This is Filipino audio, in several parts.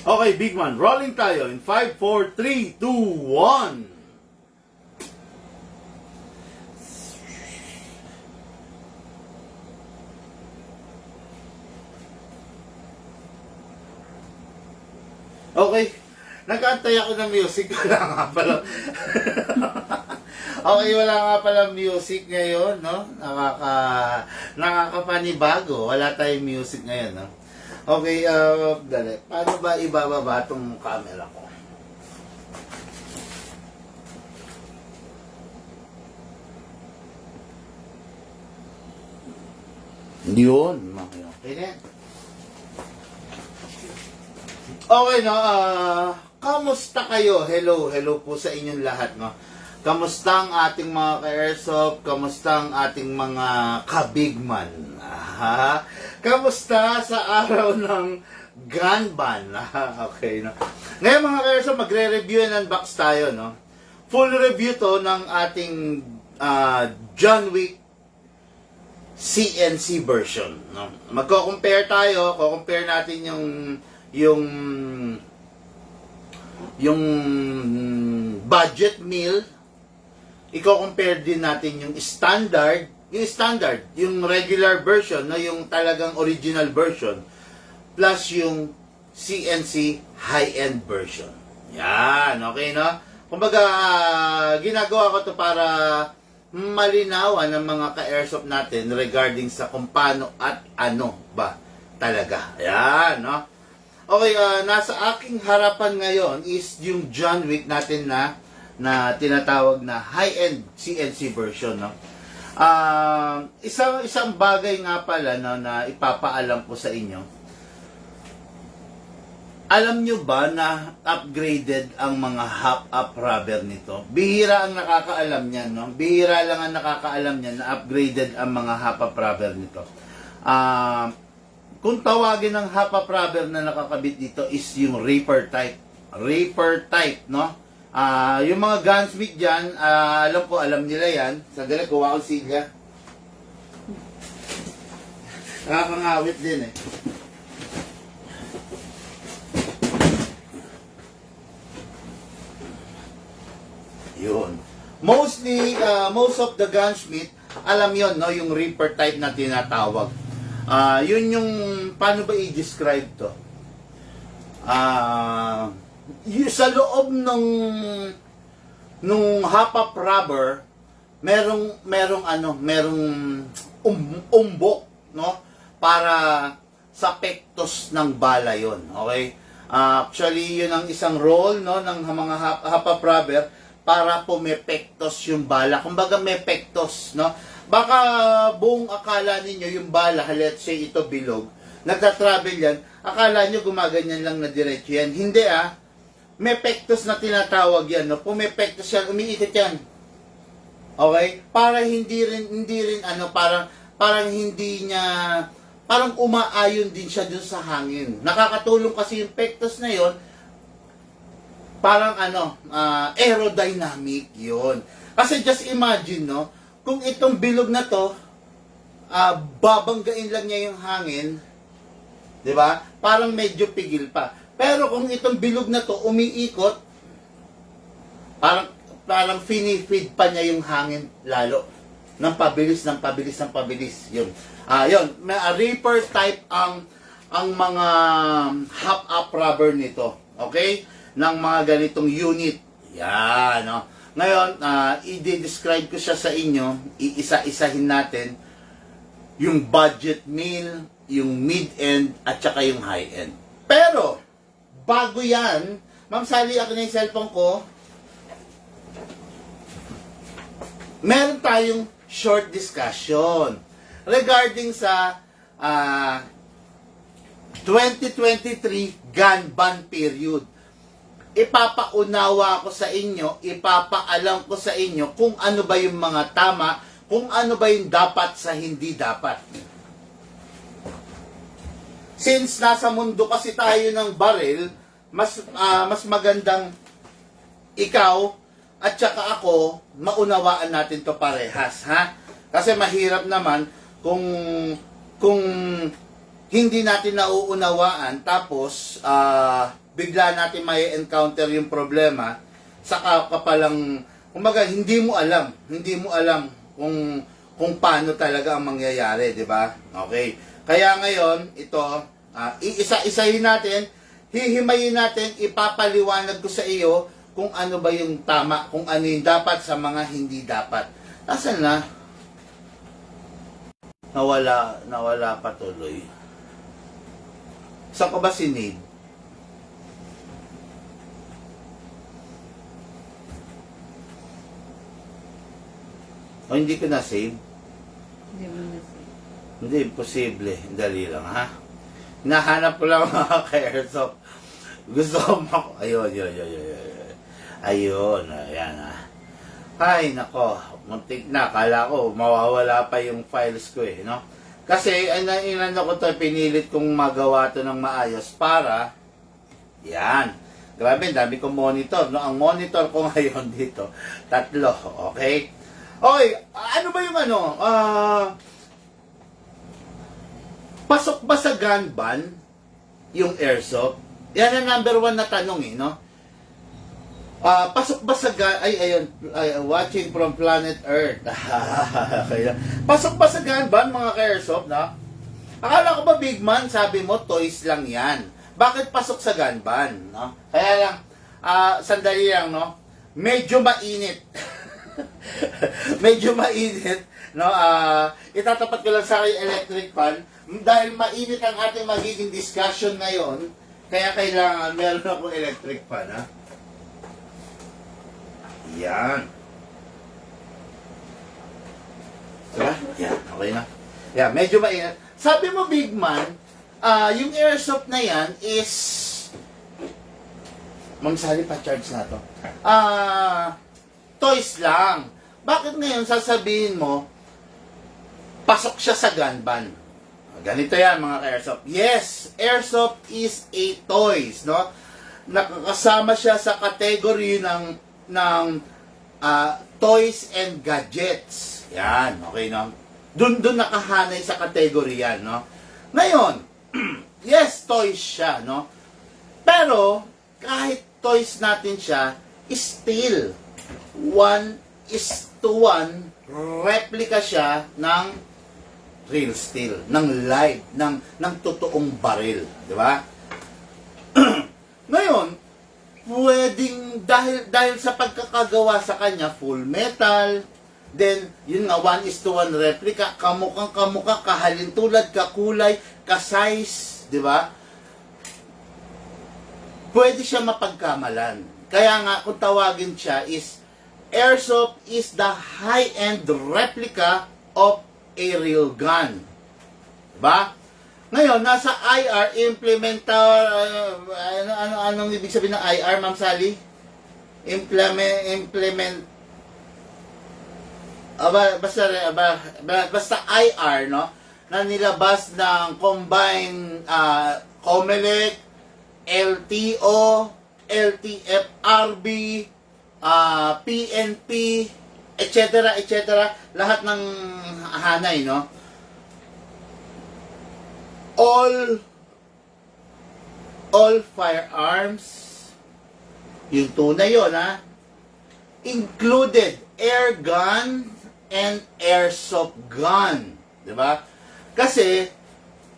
Okay, big man. Rolling tayo in 5, 4, 3, 2, 1. Okay. Nag-aantay ako ng music. Wala nga pala. Okay, wala nga pala music ngayon, no? Nakakapanibago. Wala tayong music ngayon, no? Okay, dali. Paano ba ibababa itong camera ko? Yun. Okay na. Okay, no? Kamusta kayo? Hello po sa inyong lahat, no? Kamusta ang ating mga ka-airsoft? Kamusta ang ating mga kabigman? Kamusta sa araw ng gun ban? Okay, no? Ngayon mga ka-airsoft, magre-review and unbox tayo, no? Full review to ng ating John Wick CNC version, no? Magko-compare tayo, compare natin yung budget meal, i-compare din natin yung standard, yung regular version, no, yung talagang original version, plus yung CNC high-end version. Yan, okay, no? Kumbaga, ginagawa ko to para malinawan ng mga ka-airsoft natin regarding sa kung paano at ano ba talaga. Yan, no? Okay, nasa aking harapan ngayon is yung John Wick natin na tinatawag na high-end CNC version, no? Isang bagay nga pala, no, na ipapaalam ko sa inyo. Alam nyo ba na upgraded ang mga hop-up rubber nito? Bihira ang nakakaalam niyan, no? Bihira lang ang nakakaalam niyan na upgraded ang mga hop-up rubber nito. Kung tawagin ng hop-up rubber na nakakabit dito is yung Reaper type. Reaper type, no? Yung mga gunsmith dyan, alam nila yan. Sandali, kuha ko silya. Nakakangawit din eh. Yun. Most of the gunsmith, alam yon, no? Yung Reaper type na tinatawag. Yun yung, paano ba i-describe to? Sa loob nung hop-up rubber, merong umbok, no? Para sa pektos ng bala yon, okay? Actually, yun ang isang role, no, ng mga hop-up rubber para pumepektos yung bala. Kumbaga may pektos, no? Baka buong akala ninyo yung bala, let's say ito bilog, nagta-travel yan, akala nyo gumaganyan lang na diretso yan. Hindi may pektos na tinatawag yan, no? Pumepektos yan, umiikot yan. Okay? Para hindi rin parang hindi niya, parang umaayon din siya dun sa hangin. Nakakatulong kasi yung pektos na yon, parang aerodynamic yon. Kasi just imagine, no? Kung itong bilog na to, babanggain lang niya yung hangin, di ba? Parang medyo pigil pa. Pero kung itong bilog na to umiikot, parang finifeed pa niya yung hangin lalo. Ng pabilis. Yun. Yun. May Reaper type ang mga hop-up rubber nito. Okay? Ng mga ganitong unit. Yan, no? Ngayon, i-describe ko siya sa inyo, iisa-isahin natin yung budget meal, yung mid-end, at saka yung high-end. Pero, bago yan, Ma'am Sally, ako na yung cellphone ko, meron tayong short discussion regarding sa 2023 gun ban period. Ipapaunawa ko sa inyo, ipapaalam ko sa inyo kung ano ba yung mga tama, kung ano ba yung dapat sa hindi dapat. Since nasa mundo kasi tayo ng baril, mas magandang ikaw at saka ako, maunawaan natin to parehas, ha? Kasi mahirap naman kung hindi natin nauunawaan, tapos bigla natin may encounter yung problema, saka ka palang, kumbaga, hindi mo alam kung paano talaga ang mangyayari, di ba? Okay. Kaya ngayon, ito, iisa-isahin natin, hihimayin natin, ipapaliwanag ko sa iyo kung ano ba yung tama, kung ano yung dapat sa mga hindi dapat. Nasaan na? Nawala pa tuloy. Saan ko ba sinave? O hindi ko na-save? Hindi mo na-save. Hindi, imposible. Dali lang, ha? Nahanap ko lang mga ka-airsoft. Gusto ko ayun. Ayun, ayan, ha? Ay, nako. Muntik na. Kala ko, mawawala pa yung files ko, no? Kasi, inano ko to, pinilit kong magawa to ng maayos para, yan. Grabe, dami kong monitor, no? Ang monitor ko ngayon dito, 3, okay? Okay, ano ba yung pasok ba sa gun ban yung airsoft? Yan ang number 1 na tanong, no? Pasok ba sa gun, watching from planet Earth. Pasok ba sa gun ban, mga ka-airsoft, no? Akala ko ba, big man, sabi mo, toys lang yan. Bakit pasok sa gun ban, no? Kaya lang, sandali lang, no? Medyo mainit. Medyo mainit, no? Itatapat ko lang sa akin electric fan dahil mainit ang ating magiging discussion ngayon, kaya kailangan meron akong electric fan, ha? Yan. Diba? Yan, okay na. Yan, medyo mainit. Sabi mo, big man, yung airsoft na yan is Ma'am Sally, pa-charge na to. Toys lang. Bakit ngayon sasabihin mo, pasok siya sa gun ban? Ganito yan, mga airsoft. Yes, airsoft is a toys, no? Nakakasama siya sa category ng toys and gadgets. Yan, okay, no? Doon nakahanay sa category yan, no? Ngayon, yes, toys siya, no? Pero, kahit toys natin siya, still 1:1 replica siya ng real steel, ng live, ng totoong baril, di ba? Ngayon, pwedeng dahil sa pagkakagawa sa kanya full metal, then yun nga 1:1 replica, kamukha, kahalintulad, kakulay, ka-size, di ba? Pwede siya mapagkamalan. Kaya nga, kung tawagin siya is, airsoft is the high-end replica of a real gun. Diba? Ngayon, nasa IR, anong ibig sabihin ng IR, Ma'am Sally? Basta IR, no? Na nilabas ng combined COMELEC, LTO, LTFRB, PNP, etc., lahat ng hanay, no? All firearms, yung tunay yun, ha? Included air gun and airsoft gun. Diba? Kasi,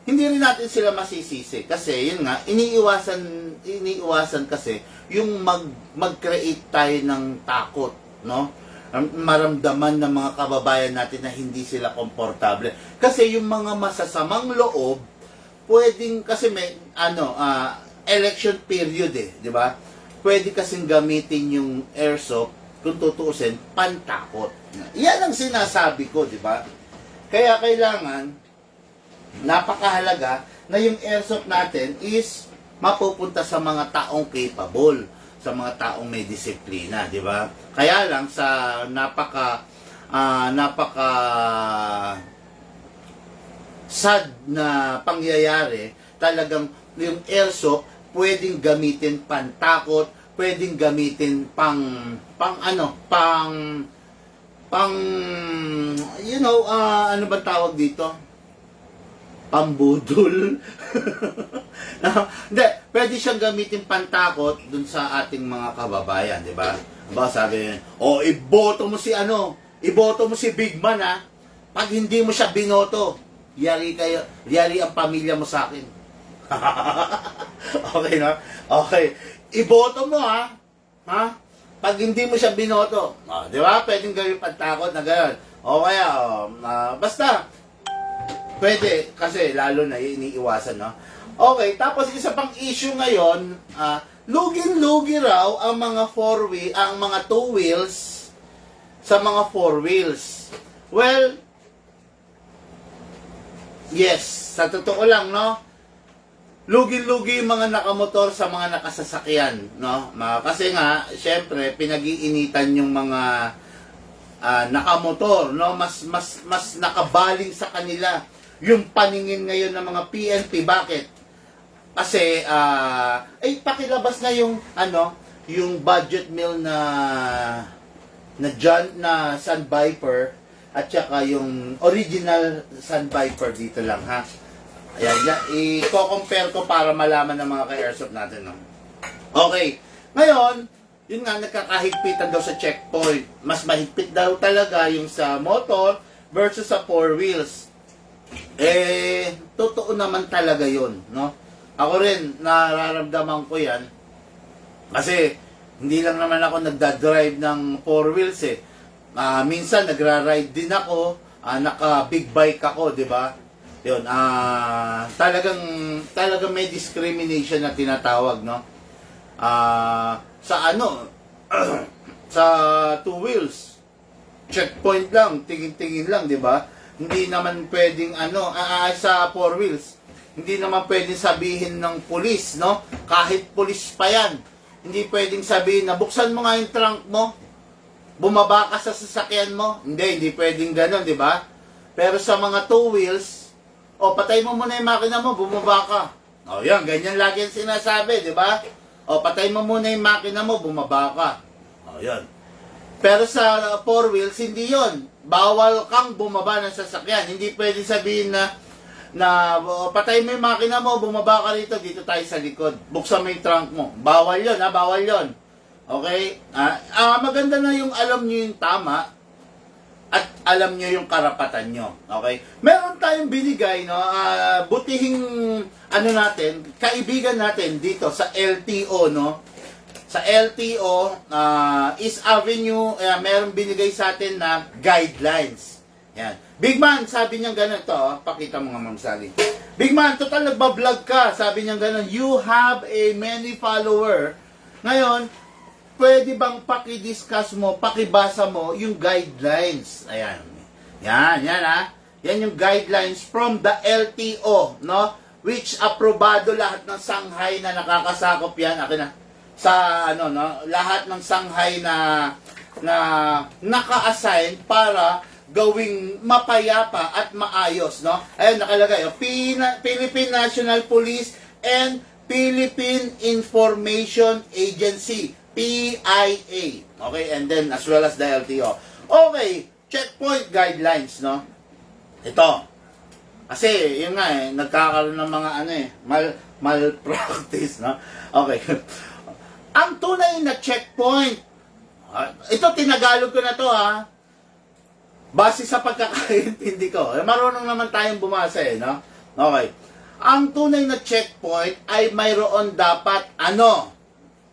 hindi rin natin sila masisisi. Kasi, yun nga, iniiwasan kasi yung mag-create tayo ng takot, no? Maramdaman ng mga kababayan natin na hindi sila komportable. Kasi yung mga masasamang loob, pwedeng, kasi may, election period di ba? Pwede kasing gamitin yung airsoft, kung tutuusin, pantakot. Yan ang sinasabi ko, di ba? Kaya kailangan, napakahalaga na yung airsoft natin is mapupunta sa mga taong capable, sa mga taong may disiplina, di ba? Kaya lang sa napaka sad na pangyayari, talagang yung airsoft pwedeng gamitin pantakot, pwedeng gamitin ano ba tawag dito? pambudol. Hindi, pwede siyang gamitin pantakot dun sa ating mga kababayan, di ba? Diba, sabi niya, iboto mo si iboto mo si Big Man, ha? Pag hindi mo siya binoto, yari ang pamilya mo sa akin. Okay, no? Okay. Iboto mo, ha? Pag hindi mo siya binoto, di ba? Pwedeng gawin pantakot na gano'n. O kaya, basta, pwede, kasi lalo na iniiwasan, no? Okay, tapos isa pang issue ngayon, lugin-lugi raw ang mga ang mga two wheels sa mga four wheels. Well, yes, sa totoo lang, no? Lugin-lugi yung mga nakamotor sa mga nakasasakyan, no? Kasi nga, syempre, pinag-iinitan yung mga nakamotor, no? Mas nakabaling sa kanila yung paningin ngayon ng mga PNP. Bakit? Kasi, pakilabas na yung, yung budget meal na Sun Viper at saka yung original Sun Viper dito lang, ha? Ayan, i-compare ko para malaman ng mga ka-airsoft natin, no? Okay. Ngayon, yun nga, nagkakahigpitan daw sa checkpoint. Mas mahigpit daw talaga yung sa motor versus sa four wheels. Totoo naman talaga yun, no? Ako rin, nararamdaman ko yan. Kasi, hindi lang naman ako nagdadrive ng four wheels, eh. Minsan, nagra-ride din ako, naka-big bike ako, di ba? Yun, talagang may discrimination na tinatawag, no? Sa sa two wheels, checkpoint lang, tingin-tingin lang, di ba? Hindi naman pwedeng, sa four wheels, hindi naman pwedeng sabihin ng pulis, no? Kahit pulis pa yan, hindi pwedeng sabihin na buksan mo nga yung trunk mo, bumaba ka sa sasakyan mo. Hindi pwedeng ganon, di ba? Pero sa mga two wheels, patay mo muna yung makina mo, bumaba ka. Yan, ganyan lagi ang sinasabi, di ba? Patay mo muna yung makina mo, bumaba ka. Yan. Pero sa four wheels, hindi yon. Bawal kang bumaba ng sasakyan. Hindi pwedeng sabihin na patay mo yung makina mo, bumaba ka dito tayo sa likod. Buksan mo yung trunk mo. Bawal yon, bawal yon. Okay? Maganda na yung alam nyo yung tama at alam nyo yung karapatan nyo. Okay? Meron tayong binigay, no? Butihing, kaibigan natin dito sa LTO, no? Sa LTO, East Avenue, meron binigay sa atin na guidelines. Yan. Big Man, sabi niya gano'n to, pakita mo nga, Ma'am Sally. Big Man, total nagbablog ka, sabi niya gano'n, you have a many follower. Ngayon, pwede bang pakidiscuss mo, pakibasa mo yung guidelines? Ayan. Yan, yan yung guidelines from the LTO, no? Which aprobado lahat ng Shanghai na nakakasakop yan. Akin na. Sa, lahat ng Shanghai na naka-assign para gawing mapayapa at maayos, no? Ayun, nakalagay, Philippine National Police and Philippine Information Agency, PIA. Okay, and then as well as the LTO. Okay, checkpoint guidelines, no? Ito. Kasi, yun nga nagkakaroon ng mga malpractice, no? Okay. Ang tunay na checkpoint, ito tinagalog ko na to, ha? Base sa pagkakaintindi ko. Marunong naman tayong bumasa, no? Okay. Ang tunay na checkpoint ay mayroon dapat ano?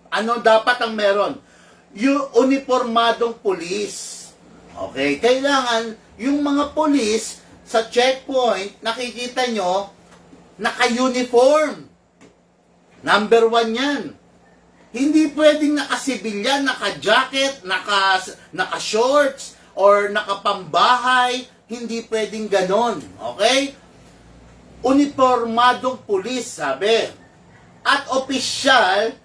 Ano dapat ang meron? Yung uniformadong pulis. Okay? Kailangan yung mga pulis sa checkpoint, nakikita nyo, naka-uniform. Number 1 yan. Hindi pwedeng naka-sibilyan, naka-jacket, naka-shorts, or nakapambahay, hindi pwedeng ganon. Okay? Uniformadong pulis, sabi. At opisyal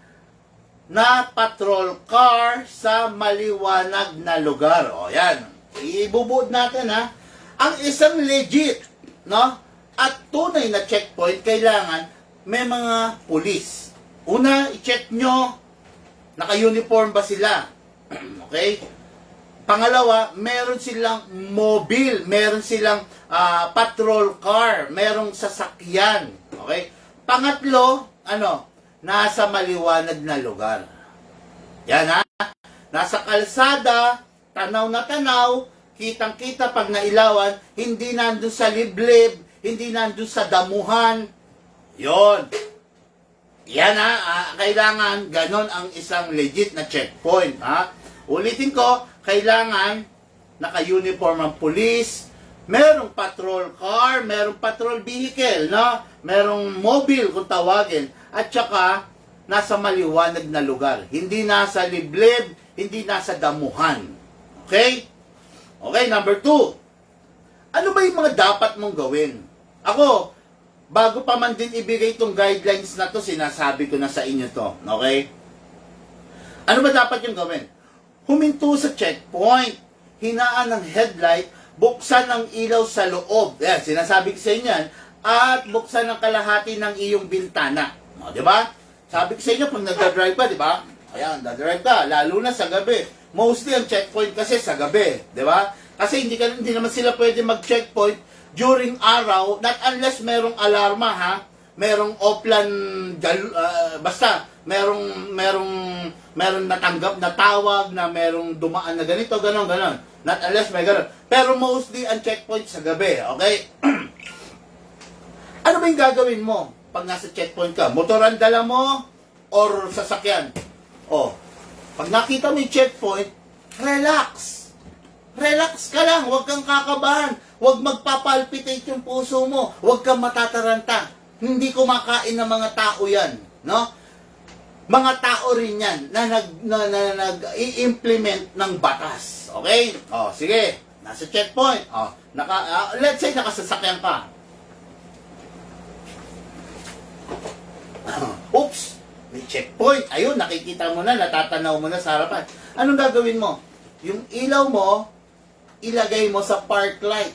na patrol car sa maliwanag na lugar. O, yan. Ibubuod natin, ha. Ang isang legit, no? At tunay na checkpoint, kailangan may mga pulis. Una, i-check nyo, naka-uniform ba sila? Okay? Pangalawa, meron silang mobile, meron silang patrol car, merong sasakyan. Okay? Pangatlo, nasa maliwanag na lugar. Yan ha. Nasa kalsada, tanaw na tanaw, kitang-kita pag nailawan, hindi nandun sa liblib, hindi nandun sa damuhan. Yon. Yan ha, kailangan ganon ang isang legit na checkpoint. Ha? Ulitin ko, kailangan naka-uniform ang police, merong patrol car, merong patrol vehicle, no? Merong mobile kung tawagin, at saka nasa maliwanag na lugar. Hindi nasa liblib, hindi nasa damuhan. Okay? Okay, number 2. Ano ba yung mga dapat mong gawin? Ako, bago pa man din ibigay itong guidelines na to, sinasabi ko na sa inyo to. Okay? Ano ba dapat yung gawin? Huminto sa checkpoint, hinaan ng headlight, buksan ang ilaw sa loob. Yan, sinasabi ko sa inyo yan. At buksan ang kalahati ng iyong bintana. O, di ba? Sabi ko sa inyo, pag nagdadrive ka, di ba? Ayan, nagdadrive ka, lalo na sa gabi. Mostly ang checkpoint kasi sa gabi, di ba? Kasi hindi naman sila pwede mag-checkpoint during araw, not unless merong alarma, ha? Merong offline, basta, merong natanggap na tawag na merong dumaan na ganito, ganon. Not unless may ganon. Pero mostly ang checkpoint sa gabi, okay? Ano ba yung gagawin mo pag nasa checkpoint ka? Motor ang dala mo or sasakyan? Oh, pag nakita mo yung checkpoint, relax. Relax ka lang, huwag kang kakabahan. Huwag magpapalpitate yung puso mo. Huwag kang matataranta. Hindi kumakain ng mga tao yan, no? Mga tao rin yan na nag-i-implement ng batas. Okay? Oh, sige. Nasa checkpoint. Oh, let's say nakasasakyan ka. Oops! May checkpoint. Ayun, nakikita mo na, natatanaw mo na sa harapan. Anong gagawin mo? Yung ilaw mo, ilagay mo sa park light.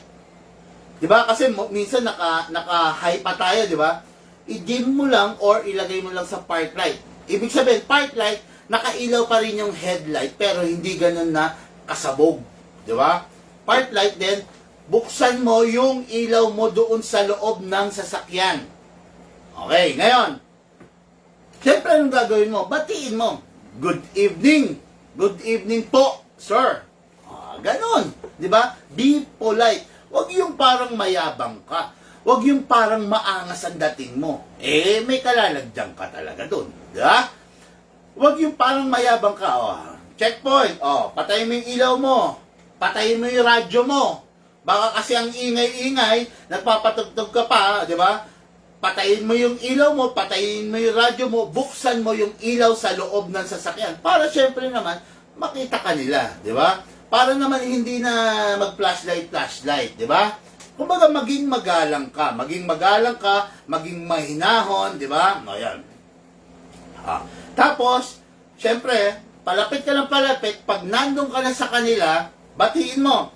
'Di ba? Kasi minsan naka-high pa tayo, 'di ba? I-dim mo lang or ilagay mo lang sa park light. Ibig sabihin, park light, nakailaw pa rin yung headlight pero hindi ganoon na kasabog, 'di ba? Park light din, buksan mo yung ilaw mo doon sa loob ng sasakyan. Okay, ngayon. Siyempre, anong gagawin mo? Batiin mo. Good evening. Good evening po, sir. Ganon. Di ba? Be polite. Huwag yung parang mayabang ka. Huwag yung parang maangas ang dating mo. May kalalagyan ka talaga dun. Di ba? Huwag yung parang mayabang ka. Checkpoint. Patayin mo yung ilaw mo. Patayin mo yung radyo mo. Baka kasi ang ingay-ingay, nagpapatugtog ka pa, di ba? Patayin mo yung ilaw mo, patayin mo yung radyo mo, buksan mo yung ilaw sa loob ng sasakyan. Para syempre naman, makita ka nila, di ba? Para naman hindi na mag-flashlight, di ba? Kumbaga maging magalang ka, maging mahinahon, di ba? Ayan. Tapos, syempre, palapit ka ng palapit, pag nandun ka na sa kanila, batiin mo.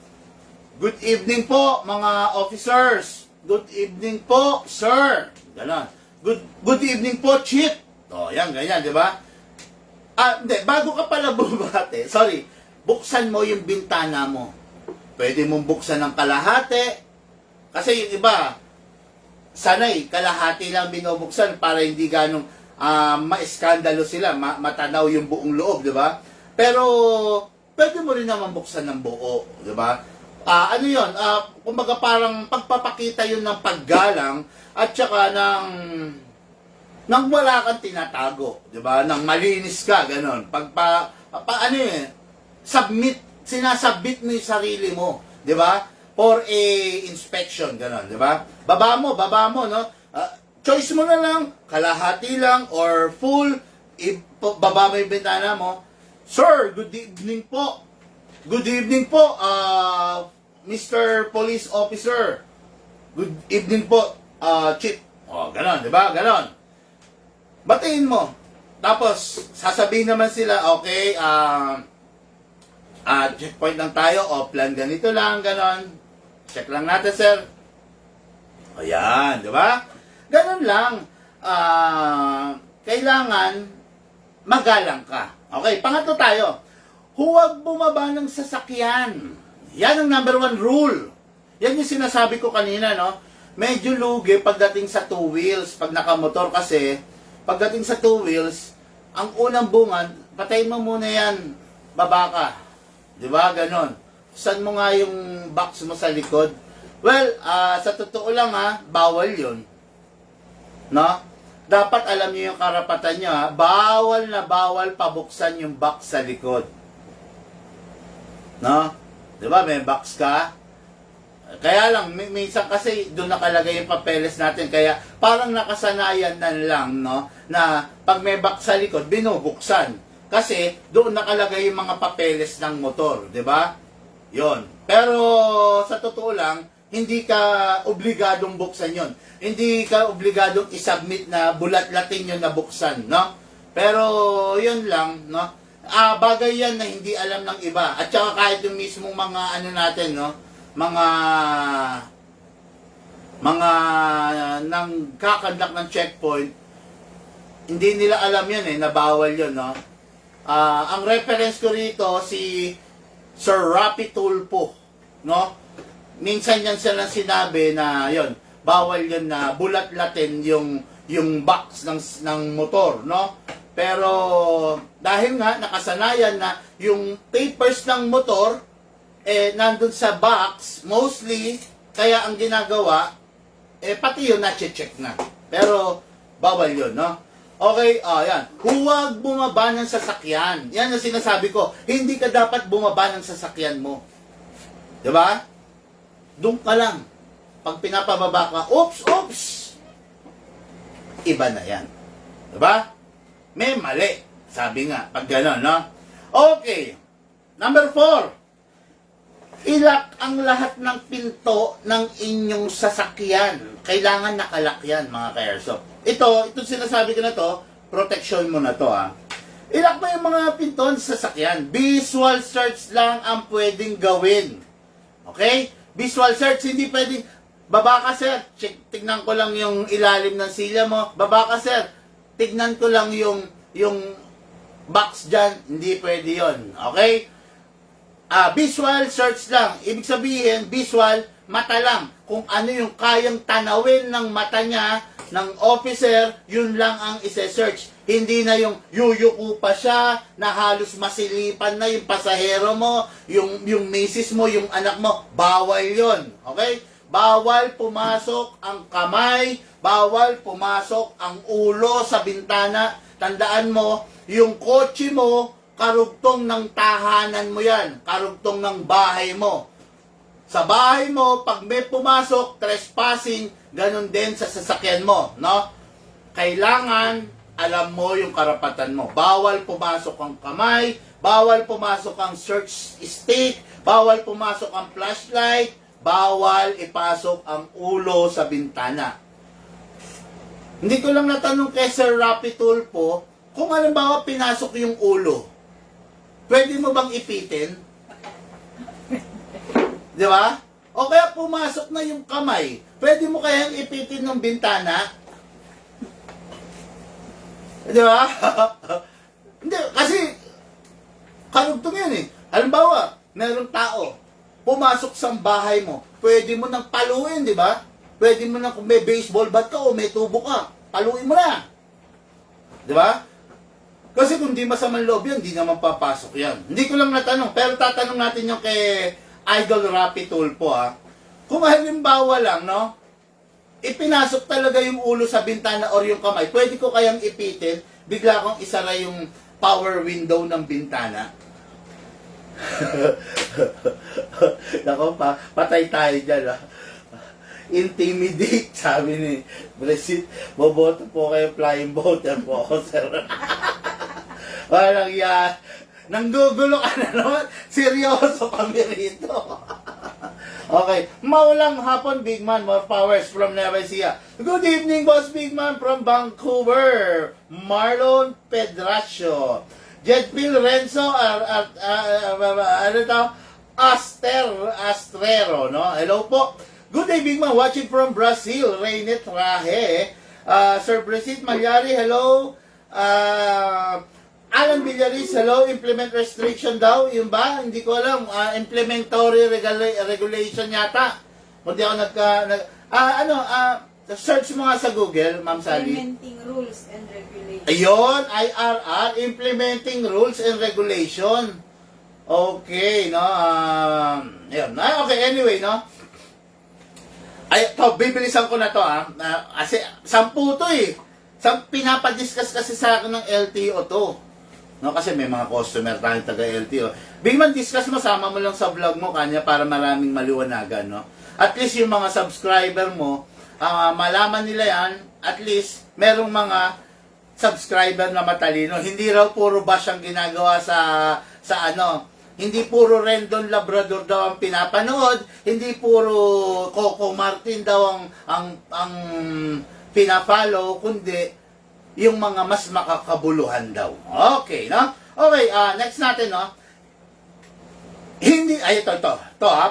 Good evening po, mga officers. Good evening po, sir. Ganon. Good evening po, chief. Yan, ganyan, di ba? Hindi, bago ka pala bumate, sorry, buksan mo yung bintana mo. Pwede mong buksan ng kalahati. Kasi yung iba, sanay, kalahati lang binubuksan para hindi ganong ma-eskandalo sila, matanaw yung buong loob, di ba? Pero, pwede mo rin naman buksan ng buo, di ba? Ano yun? Kumbaga parang pagpapakita yun ng paggalang at saka ng wala kang tinatago, di ba? Nang malinis ka, ganon. Sinasubmit mo yung sarili mo, di ba? For a inspection, ganon, di ba? Baba mo, no? Choice mo na lang, kalahati lang, or full, baba mo yung bintana mo. Sir, good evening po. Good evening po, Mr. Police Officer. Good evening po, Chief. Ganon, di ba? Ganon. Batiin mo. Tapos, sasabihin naman sila, okay, checkpoint lang tayo, plan ganito lang, ganon. Check lang natin, sir. Ayan, di ba? Ganon lang. Kailangan magalang ka. Okay, pangatlo tayo. huwag bumaba ng sasakyan. Yan ang number 1 rule. Yan yung sinasabi ko kanina, no? Medyo lugi pagdating sa 2 wheels, pag nakamotor kasi, pagdating sa 2 wheels, ang unang bungan, patayin mo muna yan, baba ka. Di ba? Ganon. Saan mo nga yung box mo sa likod? Well, sa totoo lang bawal yun. No? Dapat alam niyo yung karapatan niyo bawal na bawal pabuksan yung box sa likod. No? 'Di ba? May box ka. Kaya lang minsan kasi doon nakalagay yung papeles natin kaya parang nakasanayan na lang no na pag may box sa likod binubuksan. Kasi doon nakalagay yung mga papeles ng motor, 'di ba? 'Yon. Pero sa totoo lang hindi ka obligadong buksan yon. Hindi ka obligadong isubmit na bulat-latin yun na buksan, no? Pero, yun lang, no? Bagay yan na hindi alam ng iba. At saka kahit yung mismong mga ano natin, no? Mga nang kakandak ng checkpoint, hindi nila alam yan na bawal yun, no? Ang reference ko rito, si Sir Rapi Tulfo, no? Minsan yan silang sinabi na yon bawal yun na bulat-latin yung box ng motor, no? Pero dahil nga nakasanayan na yung papers ng motor nandun sa box, mostly kaya ang ginagawa pati yun na-check na. Pero bawal yun, no? Okay, yan. Huwag bumaba ng sasakyan. Yan ang sinasabi ko. Hindi ka dapat bumaba ng sasakyan mo. 'Di ba? Doon ka lang. Pag pinapababa ka, oops! Iba na yan. Diba? May mali. Sabi nga, pag gano'n, no? Okay. Number 4. Ilak ang lahat ng pinto ng inyong sasakyan. Kailangan nakalak yan, mga ka-airsoft. Ito sinasabi ko na to, protection mo na to, Ilak mo yung mga pinto sa sasakyan. Visual search lang ang pwedeng gawin. Okay? Visual search, hindi pwedeng, baba ka sir, tignan ko lang yung ilalim ng silya mo, baba ka sir, tignan ko lang yung box dyan, hindi pwede yon. Okay? Visual search lang, ibig sabihin, visual, mata lang, kung ano yung kayang tanawin ng mata niya, ng officer, yun lang ang ise-search. Hindi na yung yuyuko pa siya, na halos masilipan na yung pasahero mo, yung misis mo, yung anak mo. Bawal yon. Okay? Bawal pumasok ang kamay, bawal pumasok ang ulo sa bintana. Tandaan mo, yung kotse mo, karugtong ng tahanan mo yan. Karugtong ng bahay mo. Sa bahay mo, pag may pumasok, trespassing, ganun din sa sasakyan mo, no? Kailangan alam mo yung karapatan mo. Bawal pumasok ang kamay, bawal pumasok ang search stick, bawal pumasok ang flashlight, bawal ipasok ang ulo sa bintana. Hindi ko lang natanong kay Sir Rapi Tulfo, kung halimbawa pinasok yung ulo, pwede mo bang ipitin? Di ba? O kaya pumasok na yung kamay, pwede mo kayang ipitin ng bintana? Di ba? Hindi, kasi karugtong yan Halimbawa, merong tao, pumasok sa bahay mo, pwede mo nang paluin, di ba? Pwede mo nang, kung may baseball bat ka o may tubo ka, paluin mo na. Di ba? Kasi kung di masamang loob yan, di naman papasok yan. Hindi ko lang natanong, pero tatanong natin yung kay Idol Rapi Tulfo, Kung halimbawa lang, no? Ipinasok talaga yung ulo sa bintana or yung kamay, pwede ko kayang ipitin, bigla kong isara yung power window ng bintana. Nako pa, patay tayo dyan, Intimidate, sabi ni President. Boboto po kayo, flying voter po ako, sir. Parang yan. Nanggugulo ka na naman. Seryoso kami rito. Okay. Maulang hapon, Big Man. More powers from Nueva Ecija. Good evening, Boss Big Man from Vancouver. Marlon Pedracio. Jedpil Renzo, Astrero, no? Hello po. Good day, Big Man. Watching from Brazil. Reynet Rahe. Sir President Malyari, hello. Alan Villaris, hello, implement restriction daw, yun ba? Hindi ko alam, implementary regulation yata. Kung di ako search mo nga sa Google, Ma'am Sally. Implementing rules and regulations. Ayun, IRR, implementing rules and regulation. Okay, no? Ayun. Okay, anyway, no? Ay, bibilisan ko na to, kasi 10 to eh. Pinapadiscuss kasi sa akin ng LTO to. No, kasi may mga customer tayong taga LTO. Bigman discuss mo, sama mo lang sa vlog mo kanya para maraming maliwanagan, no? At least yung mga subscriber mo, malaman nila yan, at least merong mga subscriber na matalino. Hindi raw puro bash ang ginagawa sa hindi puro Rendon Labrador daw ang pinapanood, hindi puro Coco Martin daw ang pinafollow, kundi yung mga mas makakabuluhan daw. Okay, no? Okay, next natin, no? Hindi, ito,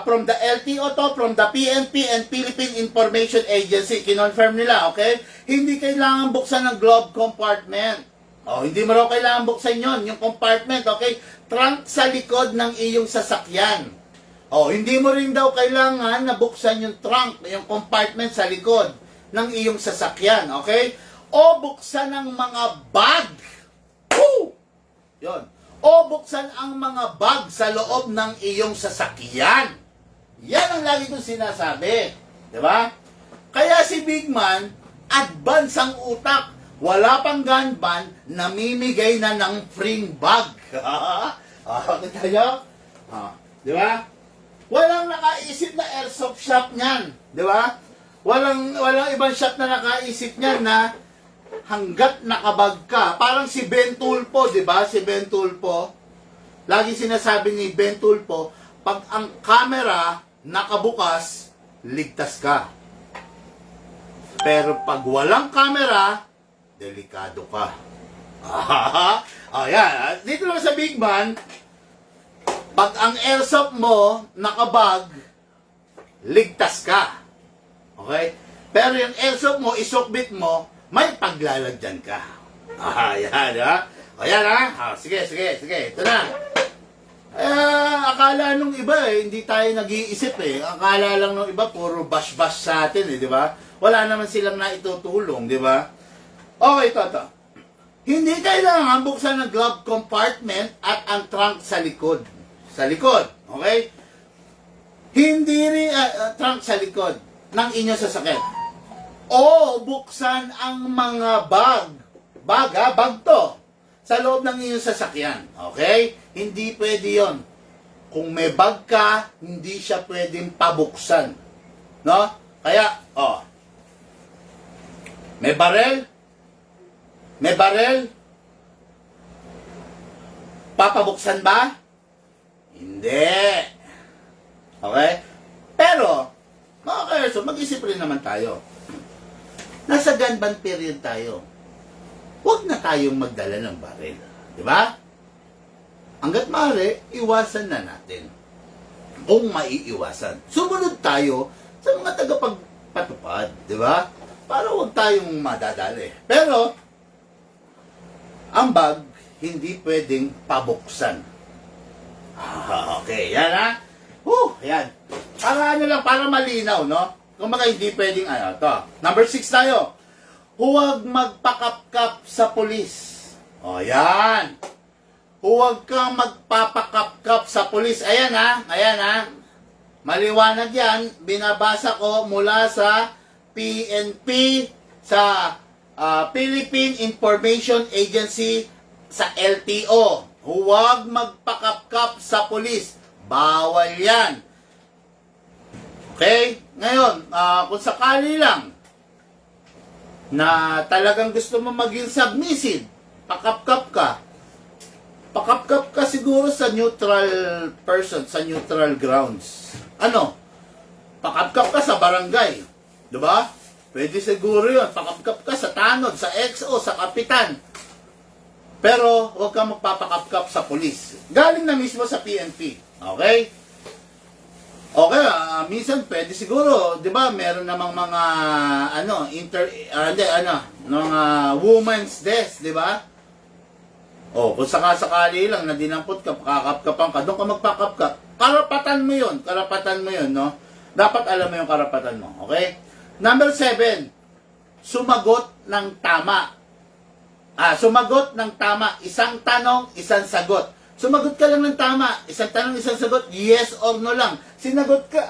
from the LTO to, from the PNP and Philippine Information Agency, kinonfirm nila, okay? Hindi kailangan buksan ng glove compartment. Hindi mo raw kailangan buksan yon, yung compartment, okay? Trunk sa likod ng iyong sasakyan. Hindi mo rin daw kailangan na buksan yung trunk, yung compartment sa likod ng iyong sasakyan, okay? O buksan ang mga bag. Woo! Yon. O buksan ang mga bag sa loob ng iyong sasakyan. Yan ang lagi kong sinasabi. Diba? Kaya si Big Man, advance ang utak. Wala pang gun ban, namimigay na ng free bag. Kita nyo? Diba? Walang nakaisip na airsoft shop niyan. Diba? Walang ibang shop na nakaisip niyan na hanggat nakabag ka. Parang si Ben Tulpo, diba? Si Ben Tulpo. Lagi sinasabi ni Ben Tulpo, pag ang camera nakabukas, ligtas ka. Pero pag walang camera, delikado ka. Yan. Dito lang sa Big Man, pag ang airsoft mo nakabag, ligtas ka. Okay? Pero yung airsoft mo, isokbit mo, may paglalagyan ka. Yan, ha? Ayan, ha? Sige. Ito na. Akala nung iba hindi tayo nag-iisip Akala lang nung iba, puro bash-bash sa atin di ba? Wala naman silang naitutulong, di ba? Okay, ito. Hindi kailangan buksan ng glove compartment at ang trunk sa likod. Sa likod, okay? Hindi rin trunk sa likod ng inyong sasakyan. O buksan ang mga bag. Bag to. Sa loob ng inyong sasakyan. Okay? Hindi pwede yon. Kung may bag ka, hindi siya pwedeng pabuksan. No? Kaya, may barel? Papabuksan ba? Hindi. Okay? Pero, mga kaerso, mag-isip rin naman tayo. Nasa gun ban period tayo. Huwag na tayong magdala ng baril. Di ba? Hanggat maaari, iwasan na natin. Kung maiiwasan. Sumunod tayo sa mga tagapagpatupad. Di ba? Para huwag tayong madadali. Pero, ang bag, hindi pwedeng pabuksan. Okay, yan ha? Yan. Para malinaw, no? Kung baka hindi pwedeng, to. Number 6 tayo. Huwag magpakapkap sa pulis. Yan. Huwag kang magpapakapkap sa pulis. Ayan ha. Maliwanag yan. Binabasa ko mula sa PNP, sa Philippine Information Agency, sa LTO. Huwag magpakapkap sa pulis. Bawal yan. Okay? Ngayon, kung sakali lang na talagang gusto mo maging submissive, pakapkap ka siguro sa neutral person, sa neutral grounds. Pakapkap ka sa barangay. Diba? Pwede siguro yun. Pakapkap ka sa tanod, sa XO, sa kapitan. Pero, huwag kang magpapakapkap sa pulis. Galing na mismo sa PNP. Okay? Okay, minsan pwede siguro, 'di ba? Meron namang mga mga women's desk, 'di ba? O, kung sakasakali lang na dinampot ka, kakapkapan ka, doon ka magpakapkap. Karapatan mo yun, no? Dapat alam mo yung karapatan mo, okay? Number 7, sumagot ng tama. Sumagot ng tama. Isang tanong, isang sagot. Sumagot ka lang ng tama. Isang tanong, isang sagot. Yes or no lang. Sinagot ka,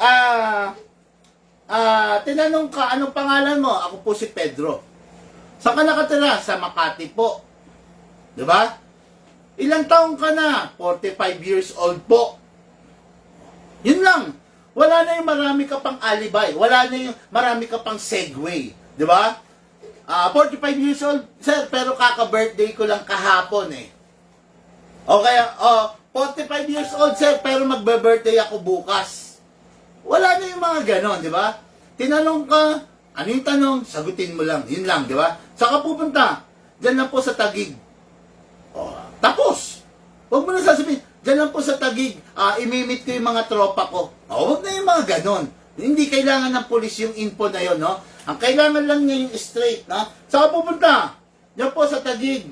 tinanong ka, anong pangalan mo? Ako po si Pedro. Saan ka nakatira? Sa Makati po. Diba? Ilang taong ka na? 45 years old po. Yun lang. Wala na yung marami ka pang alibay. Wala na yung marami ka pang segue. Diba? 45 years old, sir, pero kaka-birthday ko lang kahapon eh. O kaya, 45 years old, sir, pero magbe-birthday ako bukas. Wala na yung mga ganon, di ba? Tinanong ka, ano yung tanong? Sagutin mo lang. Yun lang, di ba? Saka pupunta? Diyan lang po sa Taguig. Tapos. Huwag mo na sasabihin, diyan lang po sa Taguig, imimit ko yung mga tropa ko. Huwag na yung mga ganon. Hindi kailangan ng pulis yung info na yon, no? Ang kailangan lang niya yung straight, no? Saka pupunta? Diyan po sa Taguig.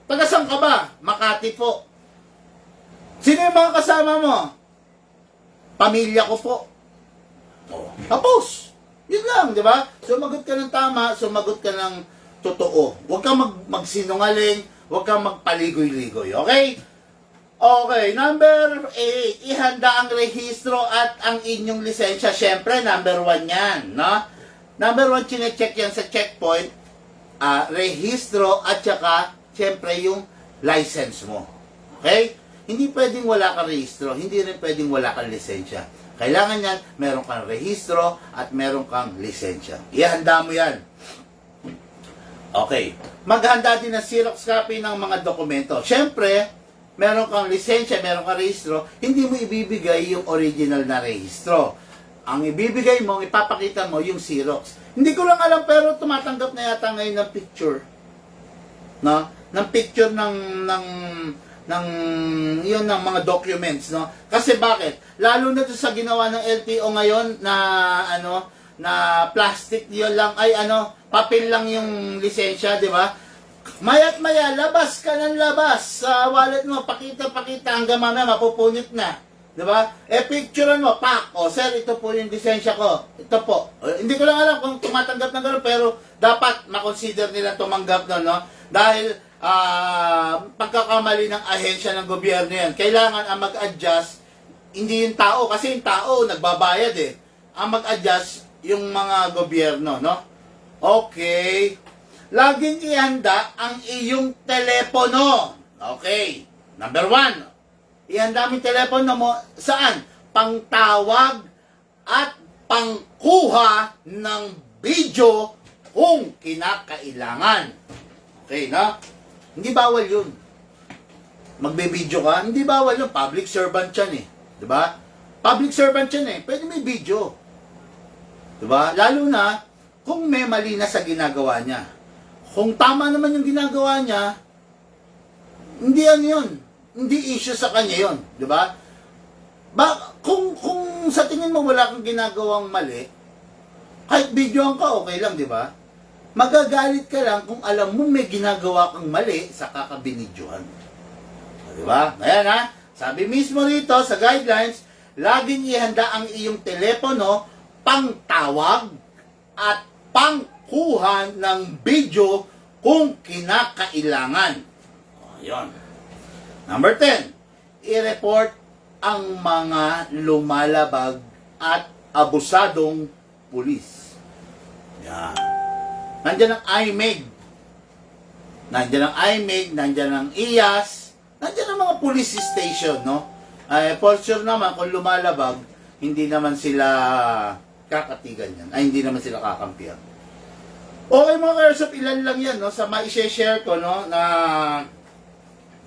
Taga saan ka ba? Makati po. Sino yung mga kasama mo? Pamilya ko po. Tapos. Yun lang, di ba? Sumagot ka ng tama, sumagot ka ng totoo. Huwag kang magsinungaling, huwag kang magpaligoy-ligoy, okay? Okay, number 8, ihanda ang rehistro at ang inyong lisensya. Siyempre, number 1 yan, no? Number 1, chinecheck yan sa checkpoint, rehistro at saka, siyempre, yung license mo. Okay? Hindi pwedeng wala kang rehistro, hindi rin pwedeng wala kang lisensya. Kailangan yan, meron kang rehistro at meron kang lisensya. Ihanda mo yan. Okay. Maghanda din ng Xerox copy ng mga dokumento. Siyempre, meron kang lisensya, meron kang rehistro, hindi mo ibibigay yung original na rehistro. Ang ibibigay mo, ipapakita mo yung Xerox. Hindi ko lang alam, pero tumatanggap na yata ngayon ng picture. No? Ng picture ng yun ng mga documents, no? Kasi bakit? Lalo na to sa ginawa ng LTO ngayon na na plastic yun lang ay papel lang yung lisensya, di ba? Maya't maya, labas ka ng labas sa wallet mo, pakita hanggang mamaya mapupunit na. Di ba? Picturean mo, pak, sir, ito po yung lisensya ko. Ito po. Hindi ko lang alam kung tumatanggap ng gano'n, pero dapat makonsider nila tumanggap na, no? Dahil pagkakamali ng ahensya ng gobyerno yan. Kailangan ang mag-adjust, hindi yung tao, kasi yung tao nagbabayad eh. Ang mag-adjust, yung mga gobyerno, no? Okay. Laging ihanda ang iyong telepono. Okay. Number 1. Ihanda mo yung telepono mo. Saan? Pangtawag at pangkuha ng video kung kinakailangan. Okay, no? Hindi bawal yun. Magbe-video ka, hindi bawal yun. Public servant yan eh. Diba? Public servant yan eh. Pwede may video. Diba? Lalo na kung may mali na sa ginagawa niya. Kung tama naman yung ginagawa niya, hindi yan yun. Hindi issue sa kanya yun. Diba? Kung sa tingin mo wala kang ginagawang mali, kahit videoan ka, okay lang, diba? Magagalit ka lang kung alam mo may ginagawa kang mali sa kakabinidyohan. Diba? Ayan ha. Sabi mismo rito sa guidelines, laging ihanda ang iyong telepono, pangtawag at pangkuha ng video kung kinakailangan. Ayan. Number 10, i-report ang mga lumalabag at abusadong pulis. Yan. Nandiyan ang IMEG. Nandiyan ang IMEG, nandiyan ang IAS, nandiyan ang mga police station, no? For sure naman, kung lumalabag, hindi naman sila kakatigan yan. Hindi naman sila kakampihan. Okay mga kaersop, ilan lang yan, no? Sa ma-share ko, no? Na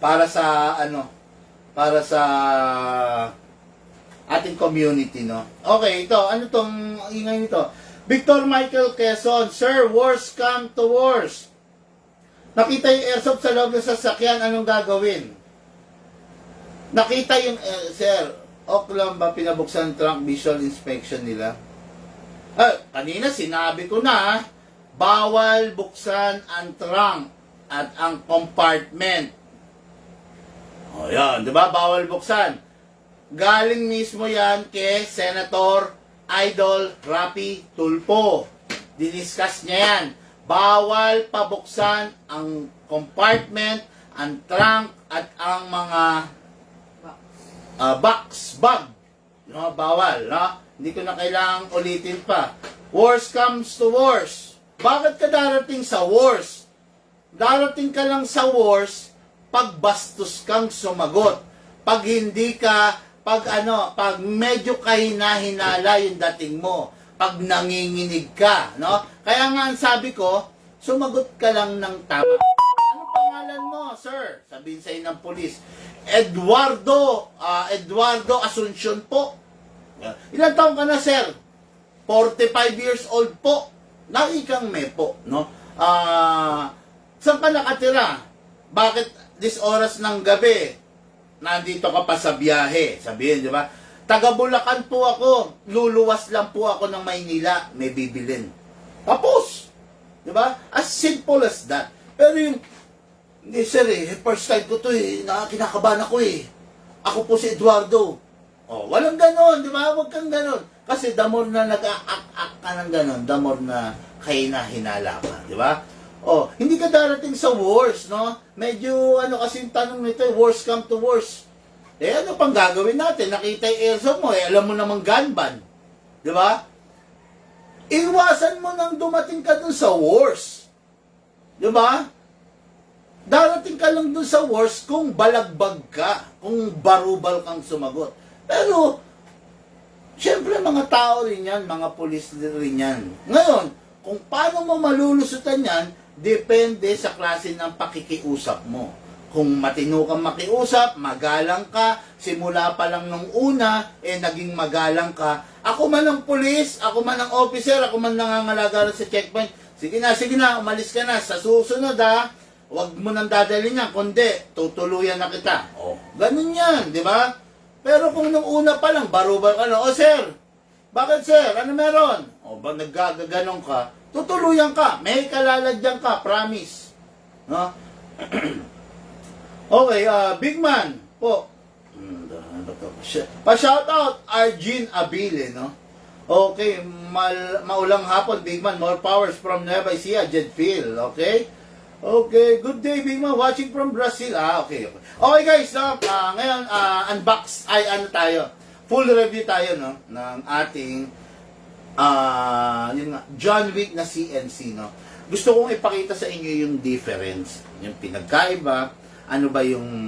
para sa, para sa ating community, no? Okay, ito, ano tong ingay nito? Victor Michael Quezon, Sir, worst come to worst. Nakita yung airsoft sa loob ng sasakyan, anong gagawin? Nakita yung, sir, okay lang ba pinabuksan trunk visual inspection nila? Kanina sinabi ko na, bawal buksan ang trunk at ang compartment. yan, di ba? Bawal buksan. Galing mismo yan kay Senator Idol Rapi Tulfo. Diniscuss niya yan. Bawal pabuksan ang compartment, ang trunk, at ang mga bag. No, bawal, no? Hindi ko na kailangang ulitin pa. Worst comes to worst. Bakit ka darating sa worst? Darating ka lang sa worst pag bastos kang sumagot. Pag hindi ka, pag medyo kahina-hinala yung dating mo. Pag nanginginig ka, no? Kaya nga ang sabi ko, sumagot ka lang ng tama. Ano pangalan mo, sir? Sabihin sa'yo ng polis. Eduardo Asuncion po. Ilan taong ka na, sir? 45 years old po. Nakikang me po, no? Saan ka nakatira? Bakit this oras ng gabi nandito ka pa sa biyahe? Sabihin, di ba? Taga Bulacan po ako. Luluwas lang po ako ng Maynila. May bibilin. Tapos! Di ba? As simple as that. Pero yung, hindi sir first time ko to kinakabahan ako Ako po si Eduardo. Oh, walang ganon, di ba? Huwag kang ganon. Kasi the more na nag-a-act ka ng ganon, the more na kahina-hinala ka, di ba? Oh, hindi ka darating sa worst, no? Medyo, kasi yung tanong nito, worst come to worst. Ano pang gagawin natin? Nakita yung airsoft mo, alam mo namang gun ban. Di ba? Iwasan mo nang dumating ka dun sa worst. Di ba? Darating ka lang dun sa worst kung balagbag ka, kung barubal kang sumagot. Pero, syempre mga tao rin yan, mga pulis rin yan. Ngayon, kung paano mo malulusutan yan, depende sa klase ng pakikiusap mo. Kung matino kang makiusap, magalang ka, simula pa lang nung una, naging magalang ka. Ako man ang pulis, ako man ang officer, ako man nangangalaga sa checkpoint, sige na, umalis ka na. Sa susunod huwag mo nang dadalhin yan, kundi tutuluyan na kita. Oh, ganun yan, di ba? Pero kung nung una pa lang, barubal ka na, sir, bakit sir? Ano meron? Ba naggaganon ka, tutuluyan ka, may kalalagyan ka, promise. No? Okay, Big Man po. Pa-shoutout, Arjin Abile, no? Okay, maulang hapon, Big Man. More powers from Nueva Ecija, Jedfield, okay? Okay, good day, Big Man. Watching from Brazil. Okay. Okay, guys, no? Ngayon, tayo. Full review tayo, no? Ng ating, yun nga, John Wick na CNC, no? Gusto kong ipakita sa inyo yung difference, yung pinagkaiba, ano ba yung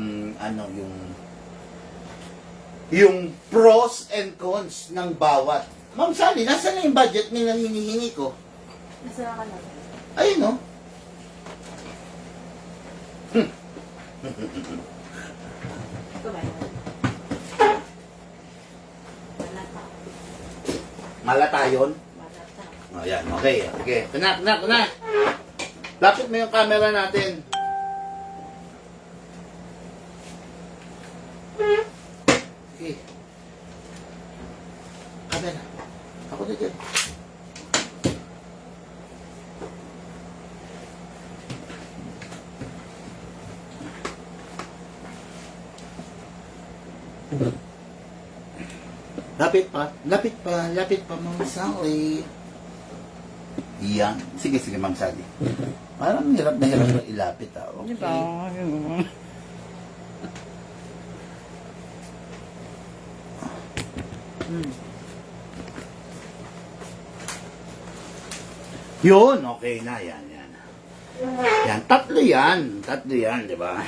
pros and cons ng bawat. Ma'am Sally, nasa na yung budget na hinihingi ko? Nasa ka na? Ayun, no? Ito ba yun? Malata. Malata yun? Malata. Oh, yan. Okay. Okay. Kunak. Lapit mo yung camera natin. Okay. Camera. Ako na dyan. Lapit pa, Ma'am Sally. Yan. Sige, Ma'am Sally. Parang hirap na ilapit, Okay. Yun, okay na, yan. Yan, tatlo yan, di ba?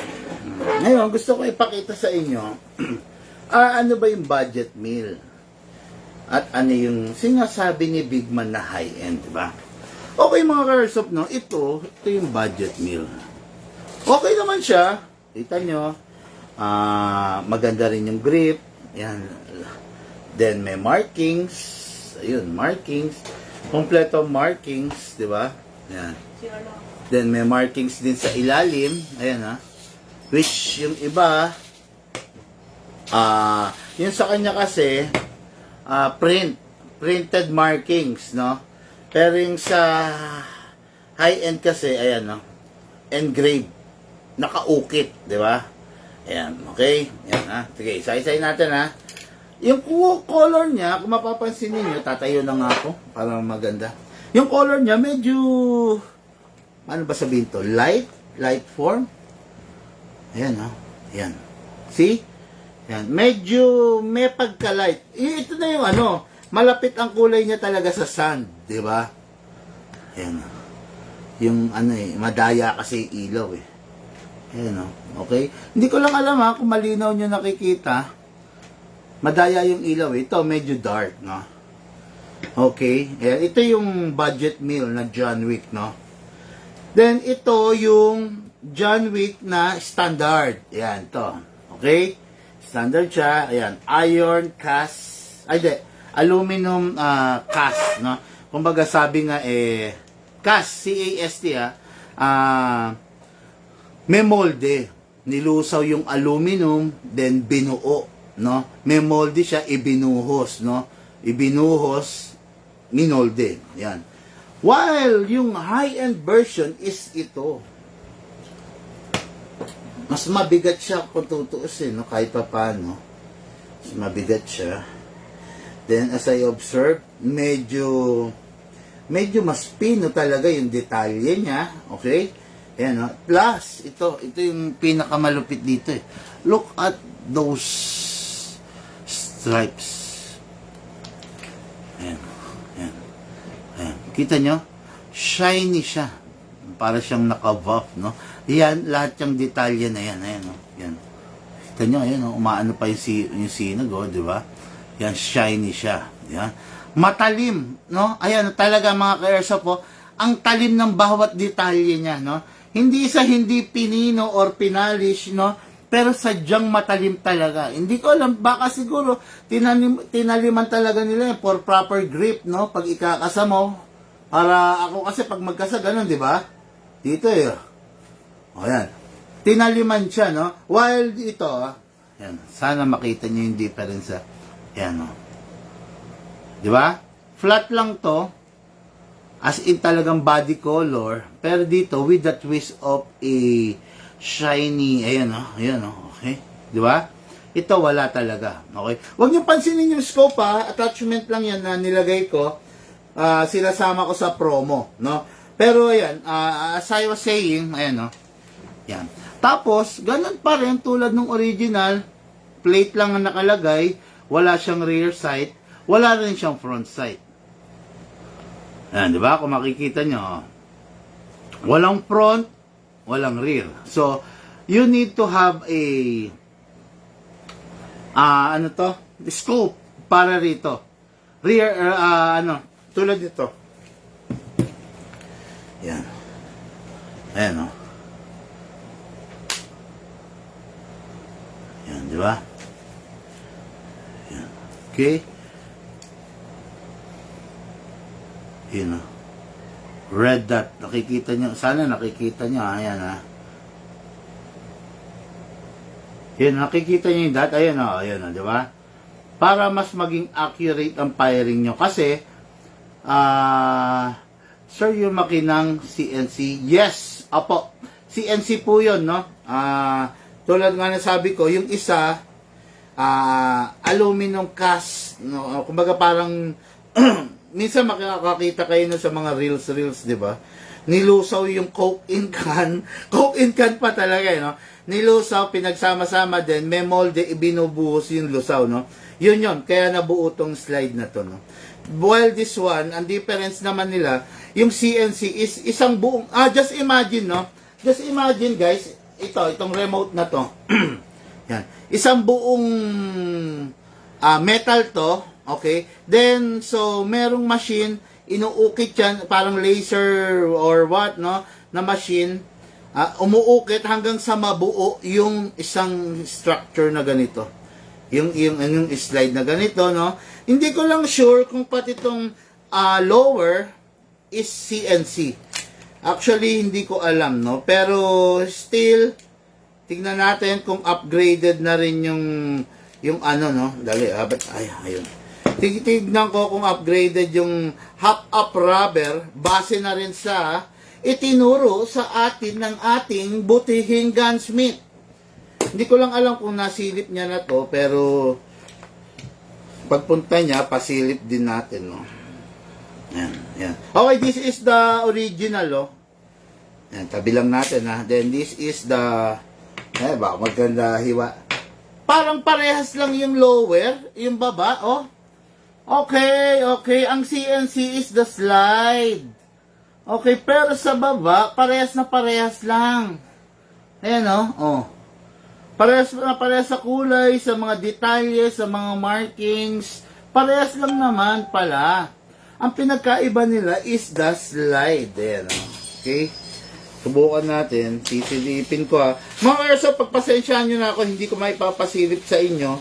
Ngayon, gusto ko ipakita sa inyo, ano ba yung budget meal? At ano yung sinasabi ni Big Man na high-end, di ba? Okay mga ka-airsoft, no? Ito yung budget meal. Okay naman siya. Kita nyo. Maganda rin yung grip. Yan. Then may markings. Ayun, markings. Kompleto markings, di ba? Yan. Then may markings din sa ilalim. Ayan Which yung iba, yung sa kanya kasi, printed markings, no? Pero yung sa high-end kasi, ayan, no? Engraved. Nakaukit, di ba? Ayan, okay? Ayan, ha? Sige, isa-isayin natin, ha? Yung color niya, kung mapapansin niyo, tatayo na nga ako para maganda. Yung color niya, medyo, ano ba sabihin to? Light form. Ayan, ha? Ayan. See? Ayan. Medyo may pagka-light. Ito na yung ano, malapit ang kulay niya talaga sa sand, di ba? Ayan, ha? Yung ano madaya kasi ilaw Ayan, ha? Okay? Hindi ko lang alam, ha, kung malinaw nyo nakikita. Madaya yung ilaw Ito, medyo dark, no? Okay? Ayan, ito yung budget meal na John Wick, no? Then, ito yung John Wick na standard. Ayan, to. Okay? Standard siya. Ayan, iron cast. Ay, di. Aluminum cast, no? Kumbaga sabi nga, cast, C-A-S-T, may molde. Nilusaw yung aluminum, then binuo, no? May molde siya, ibinuhos, no? Ibinuhos, minolde. Yan. While yung high-end version is ito. Mas mabigat siya kung tutuusin, no? Kahit pa paano. Mas mabigat siya. Then, as I observe, medyo mas pino talaga yung detalye niya. Okay? Ayan, no? Plus, ito yung pinakamalupit dito Look at those stripes. Ayan. Ayan. Kita nyo? Shiny siya. Para siyang naka-buff, no? Yan, lahat yung detalye na yan. Ayan, no? Yan. Kita nyo, ayan, no? Umaano pa yung sinag, di ba? Yan, shiny siya. Yan. Matalim, no? Ayan, talaga mga ka-airsoft, ang talim ng bawat detalye niya, no? Hindi pinino or pinalish, no? Pero sadyang matalim talaga. Hindi ko alam, baka siguro tinaliman talaga nila for proper grip, no? Pag ikakasa mo, para ako kasi pag magkasa ganun, di ba? Dito O yan. Tinaliman siya, no? While ito, yan. Sana makita niyo yung difference, Yan, no? Di ba? Flat lang to. As in talagang body color. Pero dito, with the twist of a shiny, ayan okay? Di ba? Ito, wala talaga. Okay? Huwag niyo pansinin yung scope, attachment lang yan na nilagay ko. Sinasama ko sa promo, no? Pero, ayan, as I was saying, ayan, no? Yan. Tapos, ganun pa rin, tulad ng original, plate lang ang nakalagay, wala siyang rear sight, wala rin siyang front sight. Ayan, di ba? Kung makikita nyo, walang front, walang rear. So, you need to have a scope para rito. Rear, tulad dito. Yan. Ayan, Yan, di ba? Yan. Okay? Yun, red dot. Nakikita nyo. Sana nakikita nyo. Ayan, Yun, nakikita nyo yung dot. Ayan, Ayan, di ba? Para mas maging accurate ang firing nyo. Kasi, sir, yung makinang CNC. Yes, opo. CNC po yun, no? Tulad nga na sabi ko, yung isa, aluminum cast. No? Kumbaga parang, minsan makakakita kayo sa mga reels, di ba? Nilusaw yung coke in can pa talaga, no? Nilusaw, pinagsama-sama din, may molde, ibinubuhos yung lusaw, no? Yun, kaya nabuo tong slide na to, no? While this one, ang difference naman nila, yung CNC is isang buong, just imagine, no? Just imagine, guys, itong remote na to. Yan. Isang buong metal to, okay? Then, so, merong machine, inuukit yan, parang laser or what, no? Na machine, umuukit hanggang sa mabuo yung isang structure na ganito. Yung slide na ganito, no? Hindi ko lang sure kung pati itong lower is CNC. Actually, hindi ko alam, no? Pero, still, tignan natin kung upgraded na rin yung ano, no? Dali, ayun. Tignan ko kung upgraded yung half-up rubber, base na rin sa itinuro sa atin ng ating butihing gunsmith. Hindi ko lang alam kung nasilip niya na to, pero pagpunta niya, pasilip din natin, no? Yan, yan. Okay, this is the original, oh. Yan, tabi lang natin, ha. Then, this is the, baka maganda hiwa. Parang parehas lang yung lower, yung baba, oh. Okay, okay. Ang CNC is the slide. Okay, pero sa baba, parehas na parehas lang. Ayan, oh. Oh. Parehas na parehas sa kulay, sa mga detalye, sa mga markings. Parehas lang naman pala. Ang pinagkaiba nila is the slide. Ayan, oh. Okay? Subukan natin. Sisilipin ko, ha. Mga airsoft, pagpasensyahan nyo na ako, hindi ko maipapasilip sa inyo.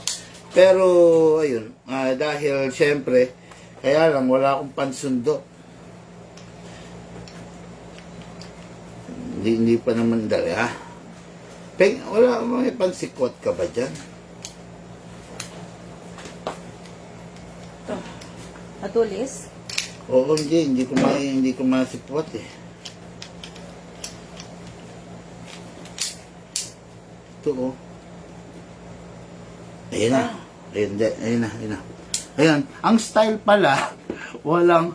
Pero, ayun, dahil syempre, kaya lang, wala akong pansundo. Hindi pa naman dali, ha? Wala, may pansikwat ka ba dyan? Ito. Matulis. Oo, hindi ko masikwat, eh. Ito, oh. Ayan na. Ayan na. Ayan. Ang style pala, walang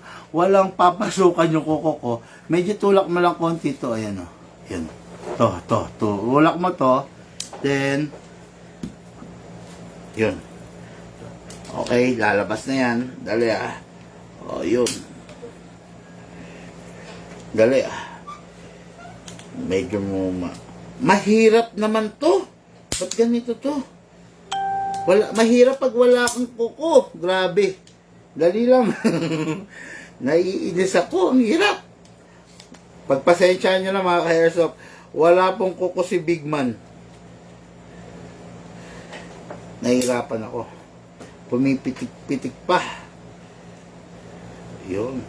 papasukan yung kuko ko. Medyo tulak mo lang konti to. Ayan, oh. Ayan. To. Ulak mo to. Then, yun. Okay, lalabas na yan. Dali, ah. O, yun. Dali, ah. Medyo mahirap naman to. Ba't ganito to? Mahirap pag wala kang kuko. Grabe. Dali lang. Naiinis ako. Ang hirap. Pagpasensyahan nyo na mga ka-airsoft. Wala pong kuko si Big Man. Nahirapan ako. Pumipitik-pitik pa. Yun.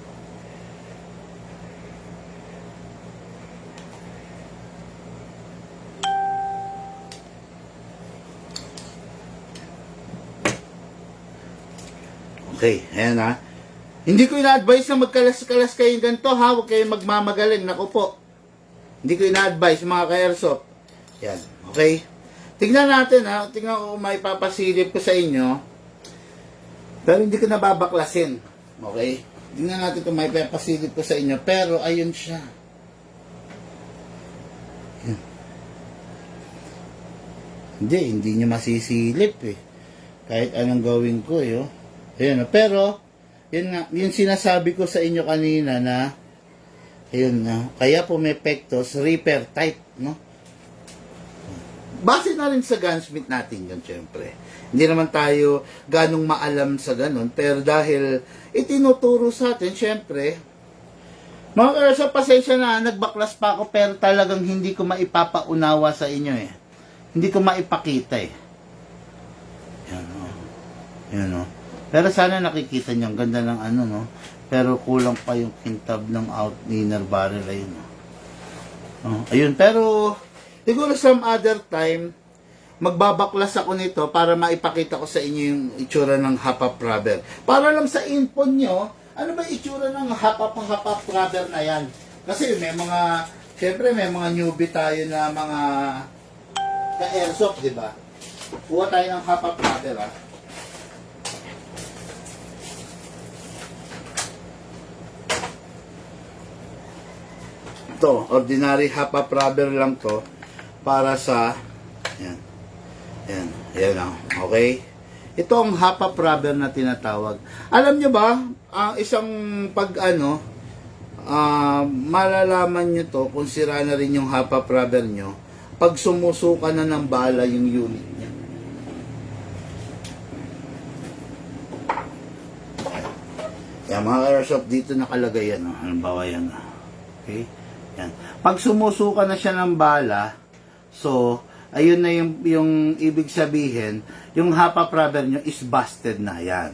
Okay, ayan, ha. Hindi ko ina-advise na magkalas-kalas kayo ganito, ha. Huwag kayong magmamagaling. Naku po. Hindi ko ina-advise mga ka-airsoft. Yan. Okay? Tingnan natin, ha. Tingnan ko kung may papasilip ko sa inyo. Pero hindi ko nababaklasin. Okay? Tingnan natin kung may papasilip ko sa inyo. Pero ayun siya. Yan. Hindi niya masisilip, eh. Kahit anong gawin ko, eh, oh. Ayun, pero, yun nga, yung sinasabi ko sa inyo kanina na, ayun na, kaya pumepektos, repair type, no? Base na rin sa gunsmith natin yun, syempre. Hindi naman tayo ganong maalam sa ganon, pero dahil itinuturo sa atin, syempre, mga karasa, pasensya na, nagbaklas pa ako, pero talagang hindi ko maipapaunawa sa inyo, eh. Hindi ko maipakita, eh. Yan, o. Yan, o. Pero sana nakikita niyo, ang ganda ng ano, no? Pero kulang pa yung kintab ng inner barrel, ayun, no? Oh, ayun, pero siguro some other time, magbabaklas ako nito para maipakita ko sa inyo yung itsura ng half-up rubber. Para lang sa info nyo, ano ba yung itsura ng half-up rubber na yan? Kasi may mga, syempre may mga newbie tayo na mga ka-airsoft, di ba? Kuha tayo ng half-up rubber, ha? To, ordinary half-up rubber lang to para sa yan lang, okay? Ito ang half-up rubber na tinatawag. Alam nyo ba, ang isang malalaman nyo to kung sira na rin yung half-up rubber nyo pag sumusuka na ng bala yung unit niya. Yan, mga airsoft, dito nakalagay yan, halimbawa yan, okay? Yan. Pag sumusuka na siya ng bala, so, ayun na yung ibig sabihin, yung half-up rubber nyo is busted na. Yan.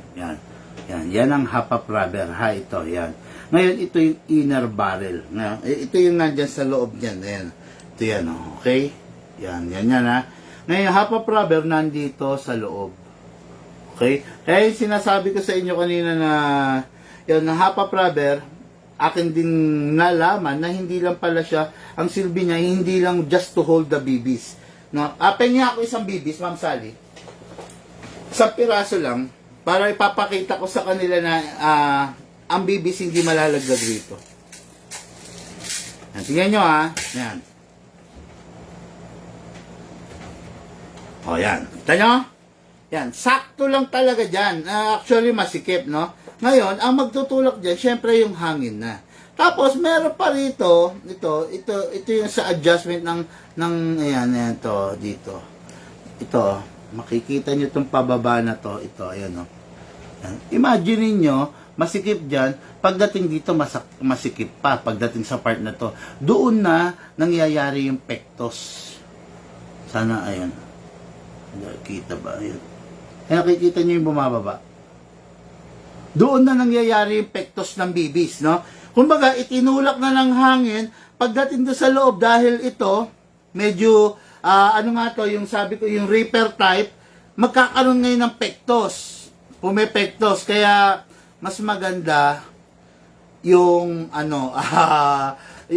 Yan ang half-up rubber. Ha, ito. Yan. Ngayon, ito yung inner barrel. Ito yung nandyan sa loob niyan. Ayan. Ito yan. Okay? Yan, ha. Ngayon, half-up rubber nandito sa loob. Okay? Kaya yung sinasabi ko sa inyo kanina na yun, na half-up rubber, akin din nalaman na hindi lang pala siya, ang silbi niya, hindi lang just to hold the BBs. No? Pengi ako isang bibis, Ma'am Sally. Isang piraso lang para ipapakita ko sa kanila na ang bibis hindi malalaglag dito. Yan, tingnan nyo ha. Yan. O yan. Kita nyo? Yan. Sakto lang talaga dyan. Actually masikip, no? Ngayon, ang magtutulak dyan, syempre yung hangin na. Tapos, meron pa rito, ito yung sa adjustment ayan, to, dito. Ito, makikita nyo itong pababa na to, ito, ayan, no? Yan. Imagine niyo masikip dyan, pagdating dito, masikip pa, pagdating sa part na to. Doon na, nangyayari yung pectus. Sana, ayan. Kita ba? Ayan. Nakikita nyo yung bumababa. Doon na nangyayari yung pectus ng bibis, no? Kumbaga, itinulak na ng hangin, pagdating doon sa loob, dahil ito, medyo, ano nga to, yung sabi ko, yung reaper type, magkakaroon ngayon ng pectus. Pumepectus. Kaya, mas maganda, yung,